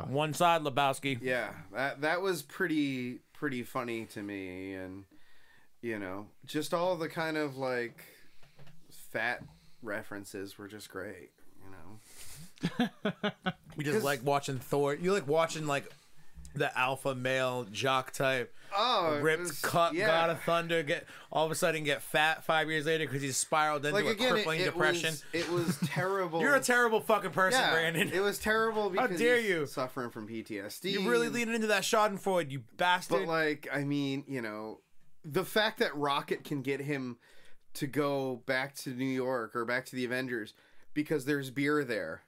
One side Lebowski. Yeah, that was pretty funny to me, and just all the kind of like fat references were just great. We just like watching Thor. You like watching like the alpha male jock type. Ripped God of Thunder get all of a sudden get fat 5 years later because he's spiraled into a crippling depression. It was terrible. You're a terrible fucking person, Brandon. It was terrible because how dare you suffering from PTSD. You're really leaning into that Schadenfreude, you bastard. But like, I mean, the fact that Rocket can get him to go back to New York or back to the Avengers because there's beer there.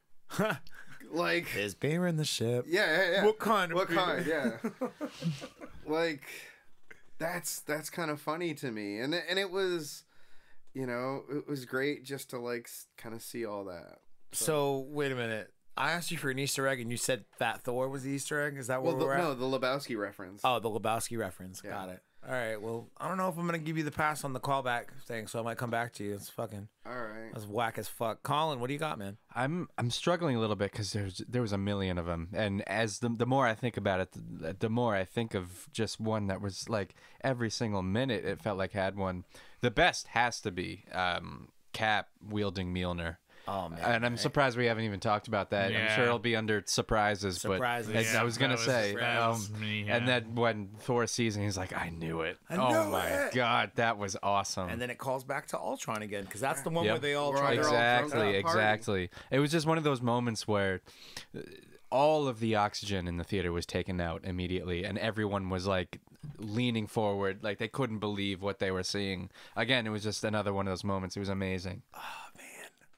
Like, there's beer in the ship. Yeah. What kind of what beer? kind? Yeah. Like, that's kind of funny to me, and it was, it was great just to like kind of see all that. So wait a minute. I asked you for an Easter egg, and you said Fat Thor was the Easter egg. Is that what we're at? No, the Lebowski reference. Oh, the Lebowski reference. Yeah. Got it. All right. Well, I don't know if I'm gonna give you the pass on the callback thing, so I might come back to you. It's fucking. All right. That's whack as fuck. Colin, what do you got, man? I'm struggling a little bit because there was a million of them, and as the more I think about it, the more I think of just one that was like every single minute it felt like had one. The best has to be Cap wielding Mjolnir. Oh man! And I'm surprised we haven't even talked about that. Yeah. I'm sure it'll be under surprises. But I was gonna say, and then when Thor sees it, he's like, "I knew it! Oh my god, that was awesome!" And then it calls back to Ultron again because that's the one where they all try. Exactly. It was just one of those moments where all of the oxygen in the theater was taken out immediately, and everyone was like leaning forward, like they couldn't believe what they were seeing. Again, it was just another one of those moments. It was amazing.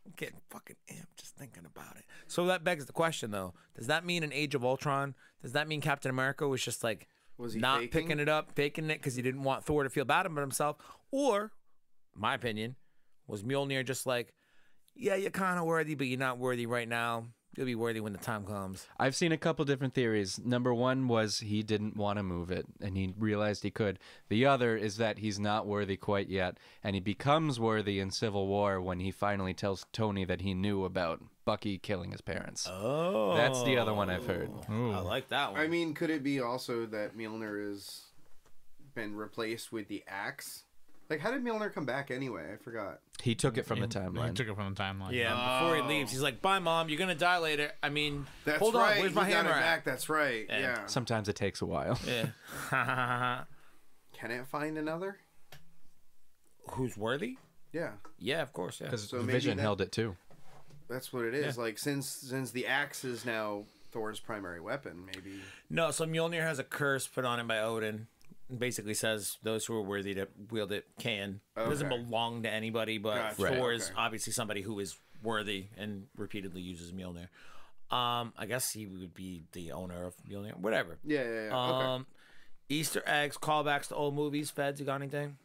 I'm getting fucking amped just thinking about it. So that begs the question, though. Does that mean in Age of Ultron, does that mean Captain America was just like was he not faking? picking it up, faking it because he didn't want Thor to feel bad about himself? Or, my opinion, was Mjolnir just like, yeah, you're kind of worthy, but you're not worthy right now. You'll be worthy when the time comes. I've seen a couple different theories. Number one was he didn't want to move it, and he realized he could. The other is that he's not worthy quite yet, and he becomes worthy in Civil War when he finally tells Tony that he knew about Bucky killing his parents. Oh. That's the other one I've heard. I like that one. I mean, could it be also that Mjolnir has been replaced with the axe? Like, how did Mjolnir come back anyway? I forgot. He took it from the timeline. He took it from the timeline. Yeah, before he leaves, he's like, bye, Mom, you're going to die later. I mean, That's hold right. on, where's my he got hammer it at? back. That's right. Yeah. Sometimes it takes a while. Yeah. Can it find another? Who's worthy? Yeah. Yeah, of course, yeah. Because So maybe Vision that- held it too. That's what it is. Like, since the axe is now Thor's primary weapon, maybe. No, so Mjolnir has a curse put on him by Odin. Basically says those who are worthy to wield it can. It doesn't Okay. belong to anybody, but Gotcha. Right. Thor is Okay. obviously somebody who is worthy and repeatedly uses Mjolnir. I guess he would be the owner of Mjolnir. Whatever. Yeah. Okay. Easter eggs, callbacks to old movies. Feds, you got anything?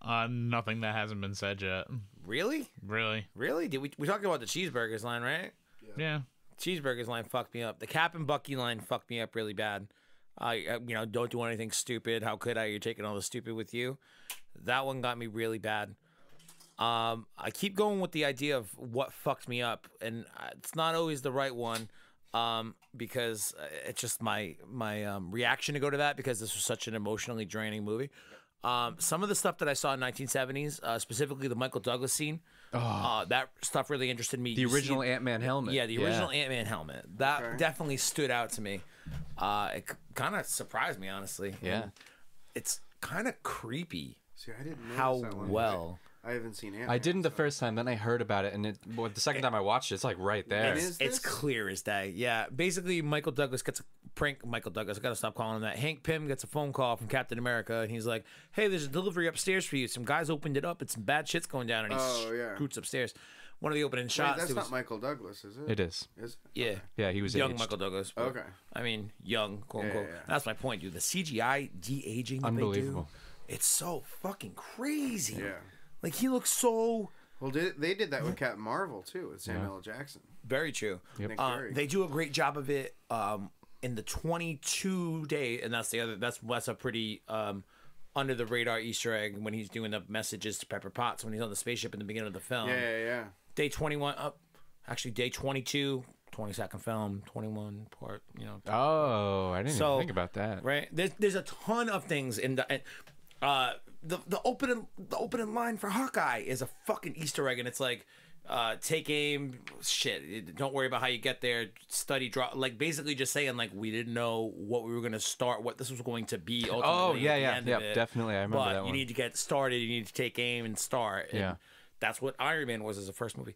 Nothing that hasn't been said yet. Really? Really? Did we talked about the cheeseburgers line, right? Yeah. Cheeseburgers line fucked me up. The Cap and Bucky line fucked me up really bad. Don't do anything stupid. How could I? You're taking all the stupid with you. That one got me really bad. I keep going with the idea of what fucked me up, and it's not always the right one, because it's just my reaction to go to that because this was such an emotionally draining movie. Some of the stuff that I saw in 1970s, specifically the Michael Douglas scene, that stuff really interested me. The original Ant-Man helmet. Yeah, the original Ant-Man helmet. That definitely stood out to me. It kind of surprised me, honestly. Yeah. And it's kind of creepy See, I didn't notice how that one. well. I haven't seen it. I didn't the first time, then I heard about it, and the second time I watched it, it's like right there. Is It's this? clear as day. Yeah, basically, Michael Douglas gets a prank. Michael Douglas, I gotta stop calling him that. Hank Pym gets a phone call from Captain America, and he's like, "Hey, there's a delivery upstairs for you. Some guys opened it up, and some bad shit's going down." And he scoots upstairs. One of the opening Wait, shots. that's it was, not Michael Douglas, is it? It is. Is it? yeah, Yeah, he was young aged. Michael Douglas. but- Okay. I mean, young, quote unquote. yeah. That's my point, dude. The CGI de-aging that Unbelievable. they do, it's so fucking crazy. Yeah. Like he looks so. Well, they did that with Captain Marvel too, with Samuel L. Jackson. Very true. Nick Fury. They do a great job of it in the 22 day, and that's a pretty under the radar Easter egg when he's doing the messages to Pepper Potts when he's on the spaceship in the beginning of the film. Yeah. Day 21 actually day 22, 22nd film, 21 part. Oh, I didn't even think about that. Right? There's a ton of things in the opening line for Hawkeye is a fucking Easter egg, and it's like, take aim, shit. Don't worry about how you get there. Study, draw. Like basically just saying like we didn't know what we were gonna start, what this was going to be. Ultimately Oh, at yeah, the yeah, end yeah, of it. definitely. I remember but that you one. need to get started. You need to take aim and start. And Yeah. that's what Iron Man was as a first movie.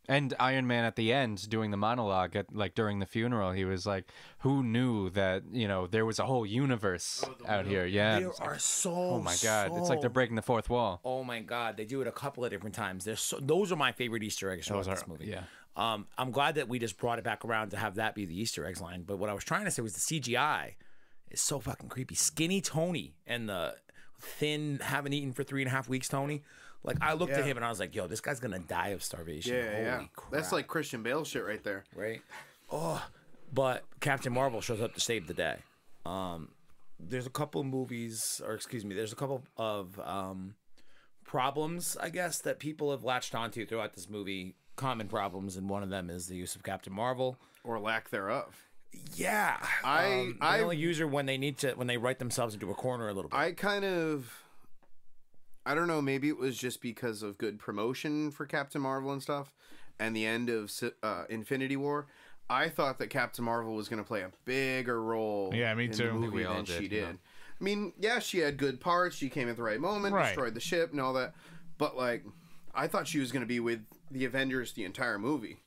And Iron Man at the end doing the monologue during the funeral, he was like, "Who knew that there was a whole universe out here?" Yeah. There It's like, are so. oh my god, it's like they're breaking the fourth wall. Oh my god, they do it a couple of different times. Those are my favorite Easter eggs from this movie. yeah. I'm glad that we just brought it back around to have that be the Easter eggs line. But what I was trying to say was the CGI is so fucking creepy. Skinny Tony and the thin, haven't eaten for 3.5 weeks Tony. Like I looked at him and I was like, "Yo, this guy's gonna die of starvation." Yeah. Holy crap. That's like Christian Bale shit right there. right. Oh, but Captain Marvel shows up to save the day. there's a couple movies, or excuse me, there's a couple of problems, I guess, that people have latched onto throughout this movie. Common problems, and one of them is the use of Captain Marvel, or lack thereof. Yeah, I only use her when they need to, when they write themselves into a corner a little bit. I don't know, maybe it was just because of good promotion for Captain Marvel and stuff, and the end of Infinity War. I thought that Captain Marvel was going to play a bigger role. Yeah, me too. In the movie than she did. I mean, yeah, she had good parts. She came at the right moment, destroyed the ship and all that. But like, I thought she was going to be with the Avengers the entire movie.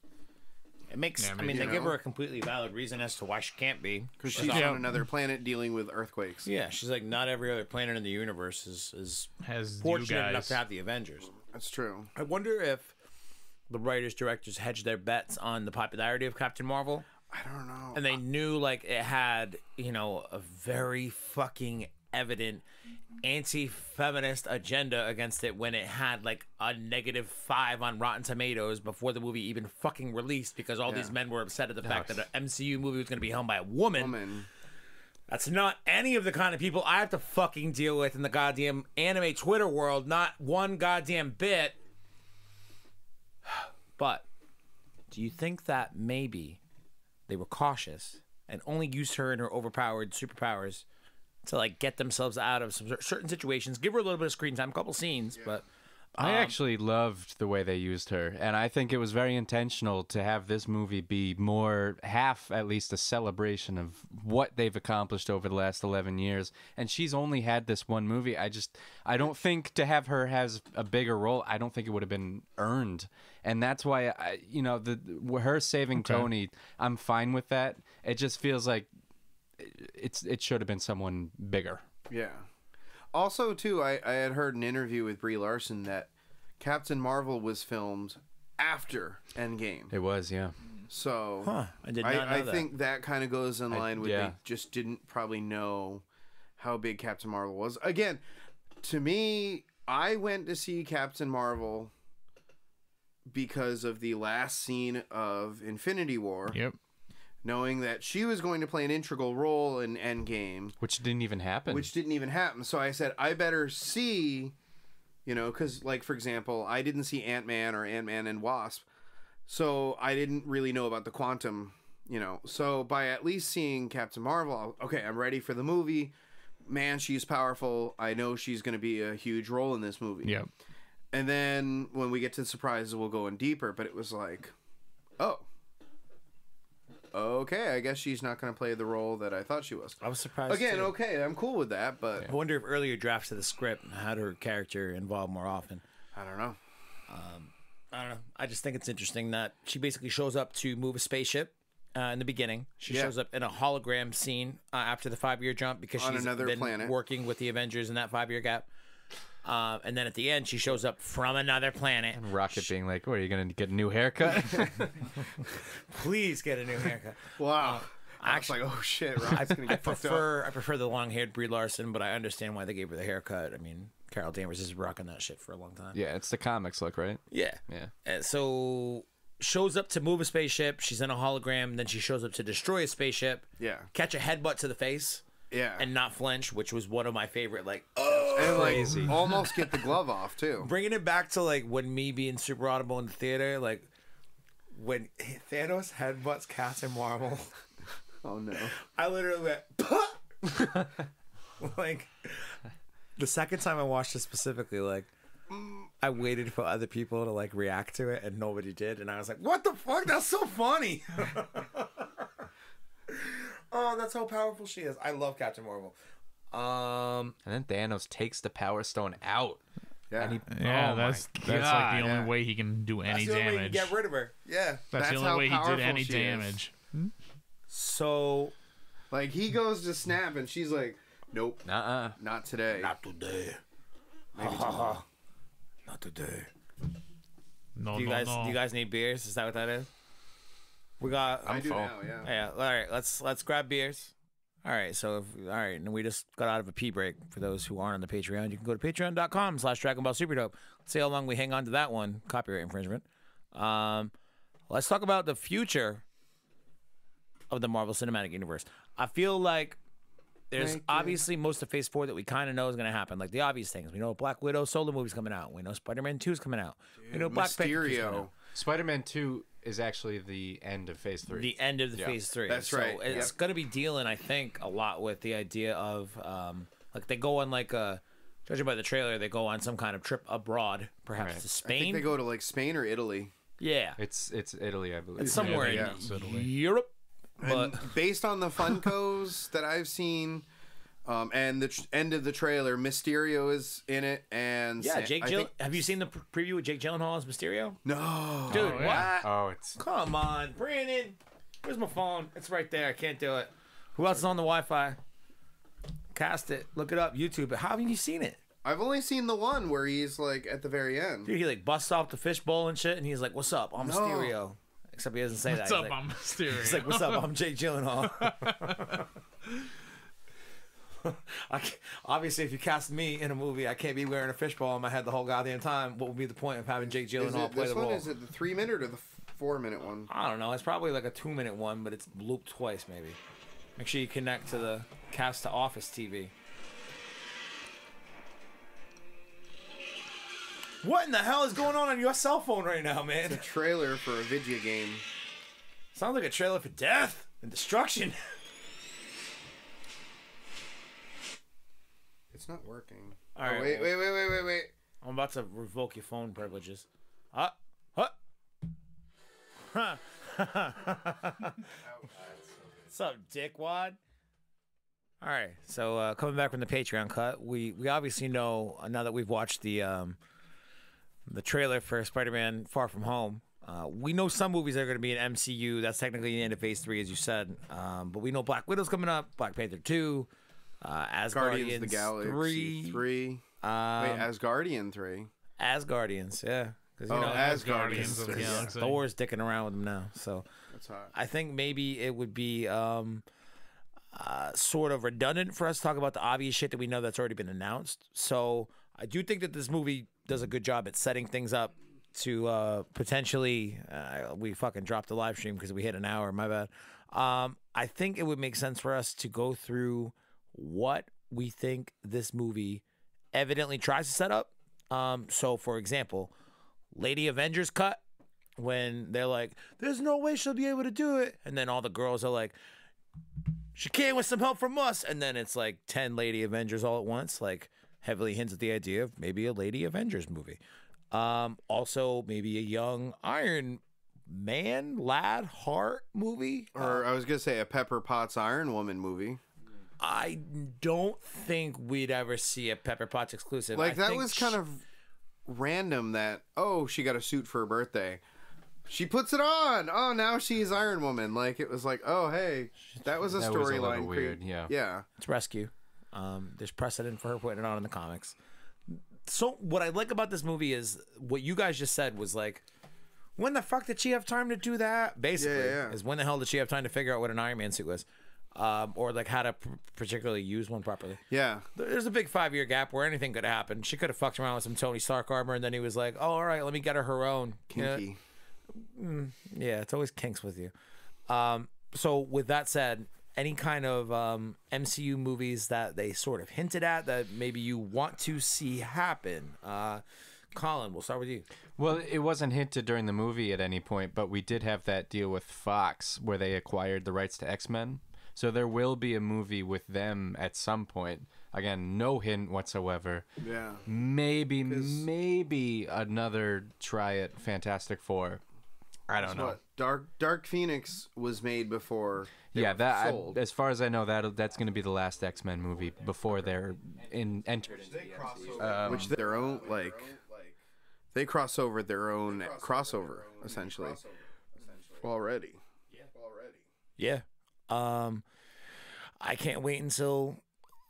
It makes. I mean, they give her a completely valid reason as to why she can't be, because she's on another planet dealing with earthquakes. Yeah, she's like, not every other planet in the universe has fortunate enough to have the Avengers. That's true. I wonder if the writers directors hedged their bets on the popularity of Captain Marvel. I don't know. And they knew like it had, you know, a very fucking evident anti-feminist agenda against it when it had like a -5 on Rotten Tomatoes before the movie even fucking released, because all these men were upset at the fact that an MCU movie was going to be helmed by a woman. That's not any of the kind of people I have to fucking deal with in the goddamn anime Twitter world. Not one goddamn bit. But do you think that maybe they were cautious and only used her and her overpowered superpowers to like get themselves out of some certain situations, give her a little bit of screen time, a couple scenes, but I actually loved the way they used her, and I think it was very intentional to have this movie be more half, at least, a celebration of what they've accomplished over the last 11 years. And she's only had this one movie. I don't think to have her has a bigger role, I don't think it would have been earned. And that's why her saving Tony, I'm fine with that. It just feels like it should have been someone bigger. Yeah. Also, too, I had heard an interview with Brie Larson that Captain Marvel was filmed after Endgame. It was, yeah. So I did not know that. Think that kind of goes in line with they just didn't probably know how big Captain Marvel was. Again, to me, I went to see Captain Marvel because of the last scene of Infinity War. Yep. Knowing that she was going to play an integral role in Endgame. Which didn't even happen. So I said, I better see, you know, because, like, for example, I didn't see Ant-Man or Ant-Man and Wasp. So I didn't really know about the quantum, you know. So by at least seeing Captain Marvel, okay, I'm ready for the movie. Man, she's powerful. I know she's going to be a huge role in this movie. Yep. And then when we get to the surprises, we'll go in deeper. But it was like, oh. Okay, I guess she's not going to play the role that I thought she was. I was surprised. Again, too. okay, I'm cool with that, but I wonder if earlier drafts of the script had her character involved more often. I don't know. I don't know. I just think it's interesting that she basically shows up to move a spaceship in the beginning. She shows up in a hologram scene after the 5-year jump because she's been planet. Working with the Avengers in that 5-year gap. And then at the end, she shows up from another planet. And Rocket being like, "What, are you going to get a new haircut?" Please get a new haircut. Wow. I was like, oh shit, Rocket's going to get fucked up. I prefer the long-haired Brie Larson, but I understand why they gave her the haircut. I mean, Carol Danvers is rocking that shit for a long time. Yeah, it's the comics look, right? Yeah. Yeah. And so shows up to move a spaceship. She's in a hologram. Then she shows up to destroy a spaceship. Yeah. Catch a headbutt to the face. Yeah. And not flinch, which was one of my favorite, like, and crazy. Like, almost get the glove off, too. Bringing it back to, like, when me being super audible in the theater, like, when Thanos headbutts Captain Marvel. Oh, no. I literally went, Puh! Like, the second time I watched it specifically, like, I waited for other people to, like, react to it, and nobody did. And I was like, what the fuck? That's so funny. Oh, that's how powerful she is. I love Captain Marvel. And then Thanos takes the Power Stone out. Yeah, and that's like the only way he can do any damage. That's the only way he can get rid of her. Yeah. That's the only way he did any damage. So, like, he goes to snap, and she's like, nope. Not today. Not today. Maybe tomorrow. Not today. No, do you guys need beers? Is that what that is? We got. I do now, yeah. Yeah. All right. Let's grab beers. All right. So, and we just got out of a pee break. For those who aren't on the Patreon, you can go to patreon.com/DragonBallSuperDope. See how long we hang on to that one. Copyright infringement. Let's talk about the future of the Marvel Cinematic Universe. I feel like there's Make obviously most of Phase 4 that we kind of know is going to happen. Like the obvious things. We know Black Widow solo movie's coming out. We know Spider-Man 2 is coming out. We know Black Panther 2 's coming out. Spider-Man 2 is actually the end of Phase 3. The end of the Phase 3. That's right. So it's going to be dealing, I think, a lot with the idea of, like, they go on, like, judging by the trailer, they go on some kind of trip abroad, perhaps to Spain. I think they go to, like, Spain or Italy. Yeah. It's Italy, I believe. It's somewhere in Europe. And But based on the Funkos that I've seen, and the end of the trailer, Mysterio is in it, and yeah, Jake Gyllenhaal. Have you seen the preview with Jake Gyllenhaal as Mysterio? No, Dude, yeah. what? Oh, it's... Come on, Brandon. Where's my phone? It's right there. I can't do it. Who else is on the Wi-Fi? Cast it. Look it up. YouTube it. How have you seen it? I've only seen the one where he's like at the very end. Dude, he like busts off the fishbowl and shit, and he's like, "What's up? I'm Mysterio." Except he doesn't say What's that. up? He's like, I'm Mysterio. He's like, "What's up? I'm Jake Gyllenhaal." Obviously, if you cast me in a movie, I can't be wearing a fishbowl on my head the whole goddamn time. What would be the point of having Jake Gyllenhaal play this the one? role? Is it the 3-minute or the 4-minute one? I don't know. It's probably like a 2-minute one, but it's looped twice, maybe. Make sure you connect to the Cast to Office TV. What in the hell is going on your cell phone right now, man? It's a trailer for a video game. Sounds like a trailer for death and destruction. It's not working. All right, wait. I'm about to revoke your phone privileges. Huh? What's up, dickwad? All right, so coming back from the Patreon cut, we obviously know now that we've watched the trailer for Spider-Man: Far From Home. We know some movies are going to be in MCU. That's technically the end of Phase 3, as you said. But we know Black Widow's coming up, Black Panther 2, Asgardians of the Galaxy 3. Wait, Asgardian 3. Asgardians, yeah. Because Asgardians of the Galaxy. Thor's dicking around with them now. So That's hot. I think maybe it would be sort of redundant for us to talk about the obvious shit that we know that's already been announced. So I do think that this movie does a good job at setting things up to potentially we fucking dropped the live stream because we hit an hour. My bad. I think it would make sense for us to go through what we think this movie evidently tries to set up. So, for example, Lady Avengers cut when they're like, "There's no way she'll be able to do it," and then all the girls are like, "She came with some help from us," and then it's like 10 Lady Avengers all at once. Like, heavily hints at the idea of maybe a Lady Avengers movie. Also, maybe a young Iron Man, lad, heart movie. Or I was going to say a Pepper Potts Iron Woman movie. I don't think we'd ever see a Pepper Potts exclusive. Like, I that think was kind of random that, oh, she got a suit for her birthday. She puts it on. Oh, now she's Iron Woman. Like, it was like, oh, hey, that was a storyline. Weird, yeah. Yeah. It's Rescue. There's precedent for her putting it on in the comics. So what I like about this movie is what you guys just said was like, when the fuck did she have time to do that? Basically, Yeah. is when the hell did she have time to figure out what an Iron Man suit was? Or like how to particularly use one properly. Yeah. There's a big 5-year gap where anything could happen. She could have fucked around with some Tony Stark armor, and then he was like, "Oh, all right, let me get her own." Kinky. Yeah, it's always kinks with you. So with that said, any kind of MCU movies that they sort of hinted at that maybe you want to see happen? Colin, we'll start with you. Well, it wasn't hinted during the movie at any point, but we did have that deal with Fox where they acquired the rights to X-Men. So there will be a movie with them at some point. Again, no hint whatsoever. Yeah. Maybe another try at Fantastic Four. I don't know. What? Dark Phoenix was made before. Yeah, that as far as I know, that's going to be the last X-Men movie before they're entered into the MCU. Which their own they cross over their own crossover essentially already. Yeah. I can't wait until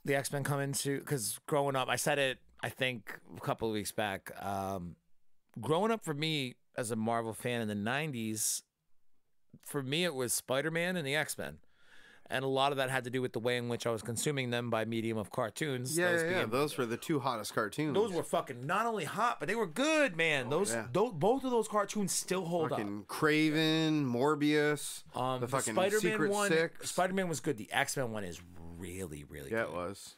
the X-Men come into, because growing up, I said it, I think, a couple of weeks back. Growing up for me as a Marvel fan in the 90s, for me, it was Spider-Man and the X-Men. And a lot of that had to do with the way in which I was consuming them by medium of cartoons. Yeah. Those were the two hottest cartoons. Those were fucking not only hot, but they were good, man. Both of those cartoons still hold up. Craven, Morbius, the fucking Spider-Man Secret one, Six. Spider-Man was good. The X-Men one is really, really Yeah, good. it was.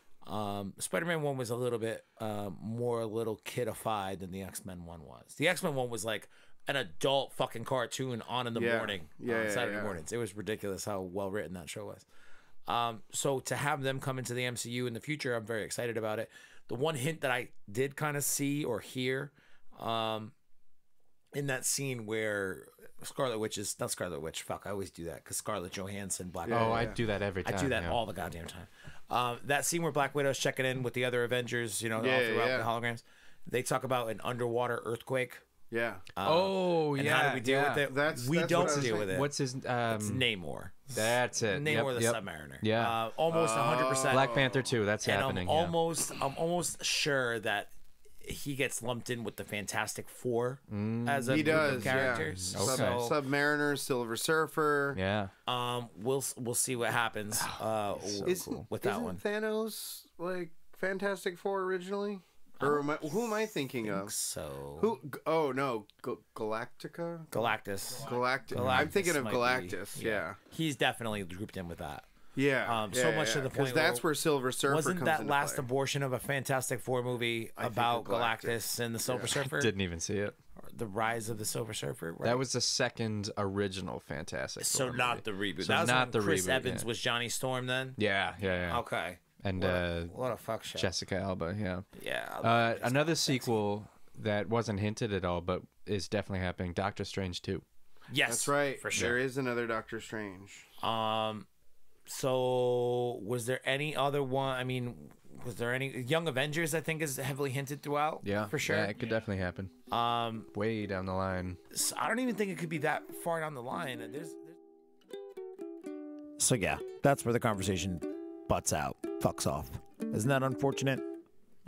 Spider-Man 1 was a little bit more little kidified than the X-Men 1 was. The X-Men 1 was like an adult fucking cartoon on in the morning, Saturday mornings. It was ridiculous how well written that show was. So to have them come into the MCU in the future, I'm very excited about it. The one hint that I did kind of see or hear in that scene where Scarlet Witch is not Scarlet Witch. Fuck, I always do that because Scarlett Johansson, Black Widow. I do that every time. I do that all the goddamn time. That scene where Black Widow's checking in with the other Avengers, all throughout the holograms, they talk about an underwater earthquake. Yeah. And how do we deal with it? We don't deal with it. What's his? It's Namor. That's it. Namor the Submariner. Yeah. Almost 100%. Black Panther 2. That's and happening. I'm almost sure that he gets lumped in with the Fantastic Four as a group of characters. Yeah. Okay. Submariner, Silver Surfer. Yeah. We'll see what happens with that one. Thanos like Fantastic Four originally? Or who am I thinking of? So who? Oh no, Galactica. Galactus. I'm thinking of Galactus. Yeah, he's definitely grouped in with that. Yeah. So much to the point that's where Silver Surfer wasn't comes that into last play. abortion of a Fantastic Four movie about Galactus and the Silver Surfer? Didn't even see it. The Rise of the Silver Surfer. Right? That was the second original Fantastic Four. So not the reboot. So that was not when the Chris reboot, Evans was Johnny Storm then. Yeah. Okay. And what a fuck show. Jessica Alba. Yeah. Yeah. Another sequel that wasn't hinted at all, but is definitely happening. Doctor Strange 2. Yes, that's right. For sure. There is another Doctor Strange. So was there any other one? I mean, was there any Young Avengers? I think is heavily hinted throughout. Yeah, for sure. Yeah, it could definitely happen. Way down the line. So I don't even think it could be that far down the line. So yeah, that's where the conversation butts out, fucks off. Isn't that unfortunate?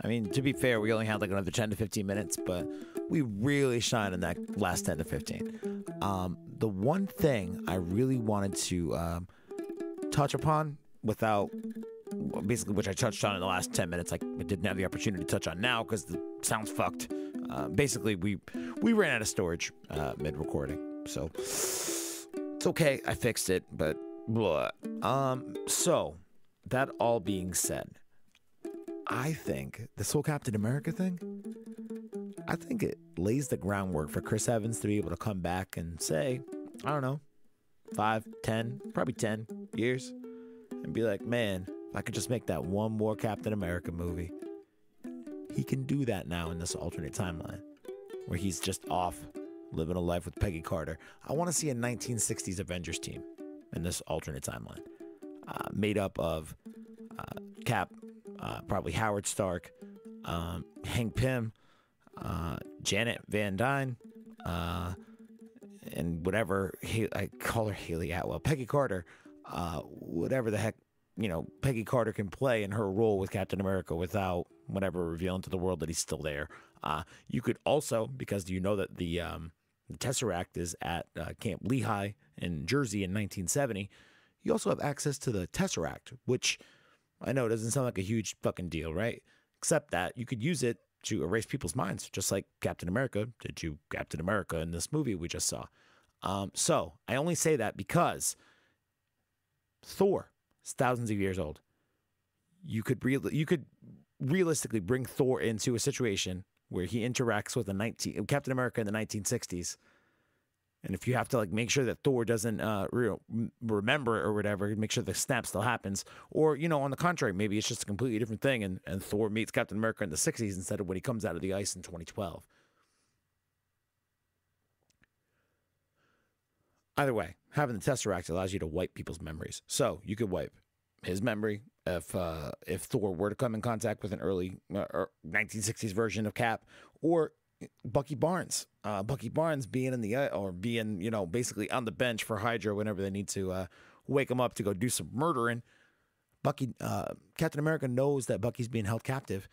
I mean, to be fair, we only had like another 10 to 15 minutes, but we really shined in that last 10 to 15. The one thing I really wanted to touch upon without basically, which I touched on in the last 10 minutes, like I didn't have the opportunity to touch on now because the sound's fucked. Basically, we ran out of storage mid-recording, so it's okay. I fixed it, but blah. So that all being said, I think this whole Captain America thing, I think it lays the groundwork for Chris Evans to be able to come back and say, I don't know, 5, 10, probably 10 years, and be like, man, if I could just make that one more Captain America movie. He can do that now in this alternate timeline where he's just off living a life with Peggy Carter. I want to see a 1960s Avengers team in this alternate timeline, made up of Cap, probably Howard Stark, Hank Pym, Janet Van Dyne, and whatever I call her, Haley Atwell, Peggy Carter, whatever the heck Peggy Carter can play in her role with Captain America without whatever revealing to the world that he's still there. You could also, because you know that the Tesseract is at Camp Lehigh in Jersey in 1970, you also have access to the Tesseract, which I know doesn't sound like a huge fucking deal, right? Except that you could use it to erase people's minds, just like Captain America did to Captain America in this movie we just saw. So I only say that because Thor is thousands of years old. You could realistically bring Thor into a situation where he interacts with Captain America in the 1960s. And if you have to like make sure that Thor doesn't remember it or whatever, make sure the snap still happens. Or, on the contrary, maybe it's just a completely different thing and Thor meets Captain America in the 60s instead of when he comes out of the ice in 2012. Either way, having the Tesseract allows you to wipe people's memories. So you could wipe his memory if Thor were to come in contact with an early 1960s version of Cap, or Bucky Barnes. Bucky Barnes being in the or being basically on the bench for Hydra whenever they need to wake him up to go do some murdering. Captain America knows that Bucky's being held captive.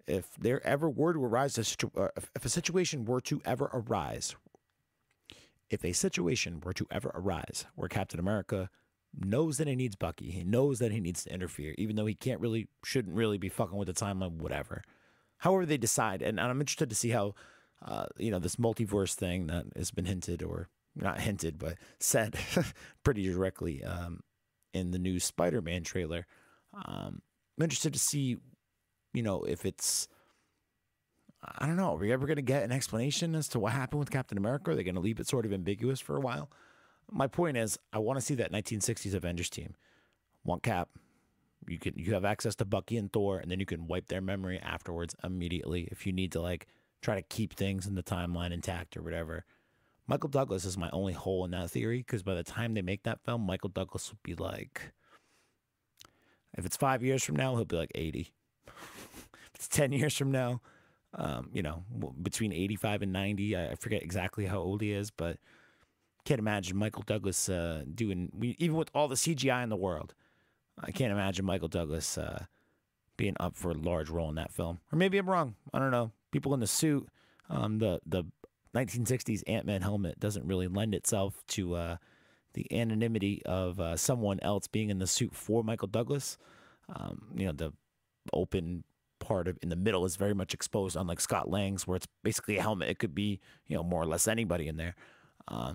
If there ever were to arise if a situation were to ever arise where Captain America knows that he needs Bucky, he knows that he needs to interfere, even though he shouldn't really be fucking with the timeline, whatever. However they decide, and I'm interested to see how, this multiverse thing that has been hinted, or not hinted, but said pretty directly in the new Spider-Man trailer, I'm interested to see, you know, if it's, I don't know, are we ever going to get an explanation as to what happened with Captain America? Are they going to leave it sort of ambiguous for a while? My point is, I want to see that 1960s Avengers team. Want Cap. You have access to Bucky and Thor, and then you can wipe their memory afterwards immediately if you need to, like, try to keep things in the timeline intact or whatever. Michael Douglas is my only hole in that theory, because by the time they make that film, Michael Douglas will be like, if it's 5 years from now, he'll be like 80. If it's 10 years from now, you know, between 85 and 90, I forget exactly how old he is, but can't imagine Michael Douglas doing, even with all the CGI in the world, I can't imagine Michael Douglas being up for a large role in that film. Or maybe I'm wrong. I don't know. People in the suit, the 1960s Ant-Man helmet doesn't really lend itself to the anonymity of someone else being in the suit for Michael Douglas. You know, the open part of in the middle is very much exposed, unlike Scott Lang's, where it's basically a helmet. It could be, you know, more or less anybody in there. I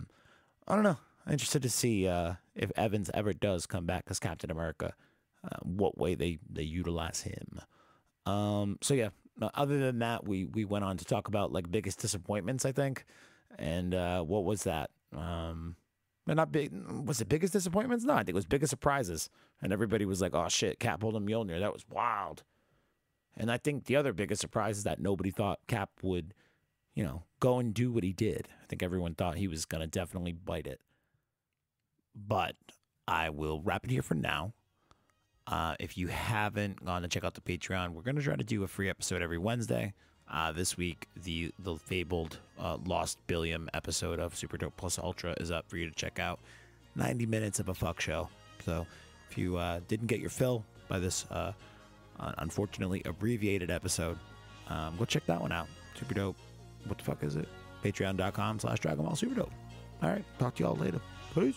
don't know. I'm interested to see if Evans ever does come back as Captain America, what way they utilize him. So yeah, other than that, we went on to talk about like biggest disappointments, I think. And what was that? Not big. Was it biggest disappointments? No, I think it was biggest surprises. And everybody was like, "Oh shit, Cap holding Mjolnir. That was wild." And I think the other biggest surprise is that nobody thought Cap would, you know, go and do what he did. I think everyone thought he was gonna definitely bite it. But I will wrap it here for now. If you haven't gone to check out the Patreon, we're going to try to do a free episode every Wednesday. This week, the fabled Lost Billiam episode of Super Dope Plus Ultra is up for you to check out. 90 minutes of a fuck show. So if you didn't get your fill by this unfortunately abbreviated episode, go check that one out. Super Dope. What the fuck is it? Patreon.com/DragonBallSuperDope. All right. Talk to y'all later. Peace.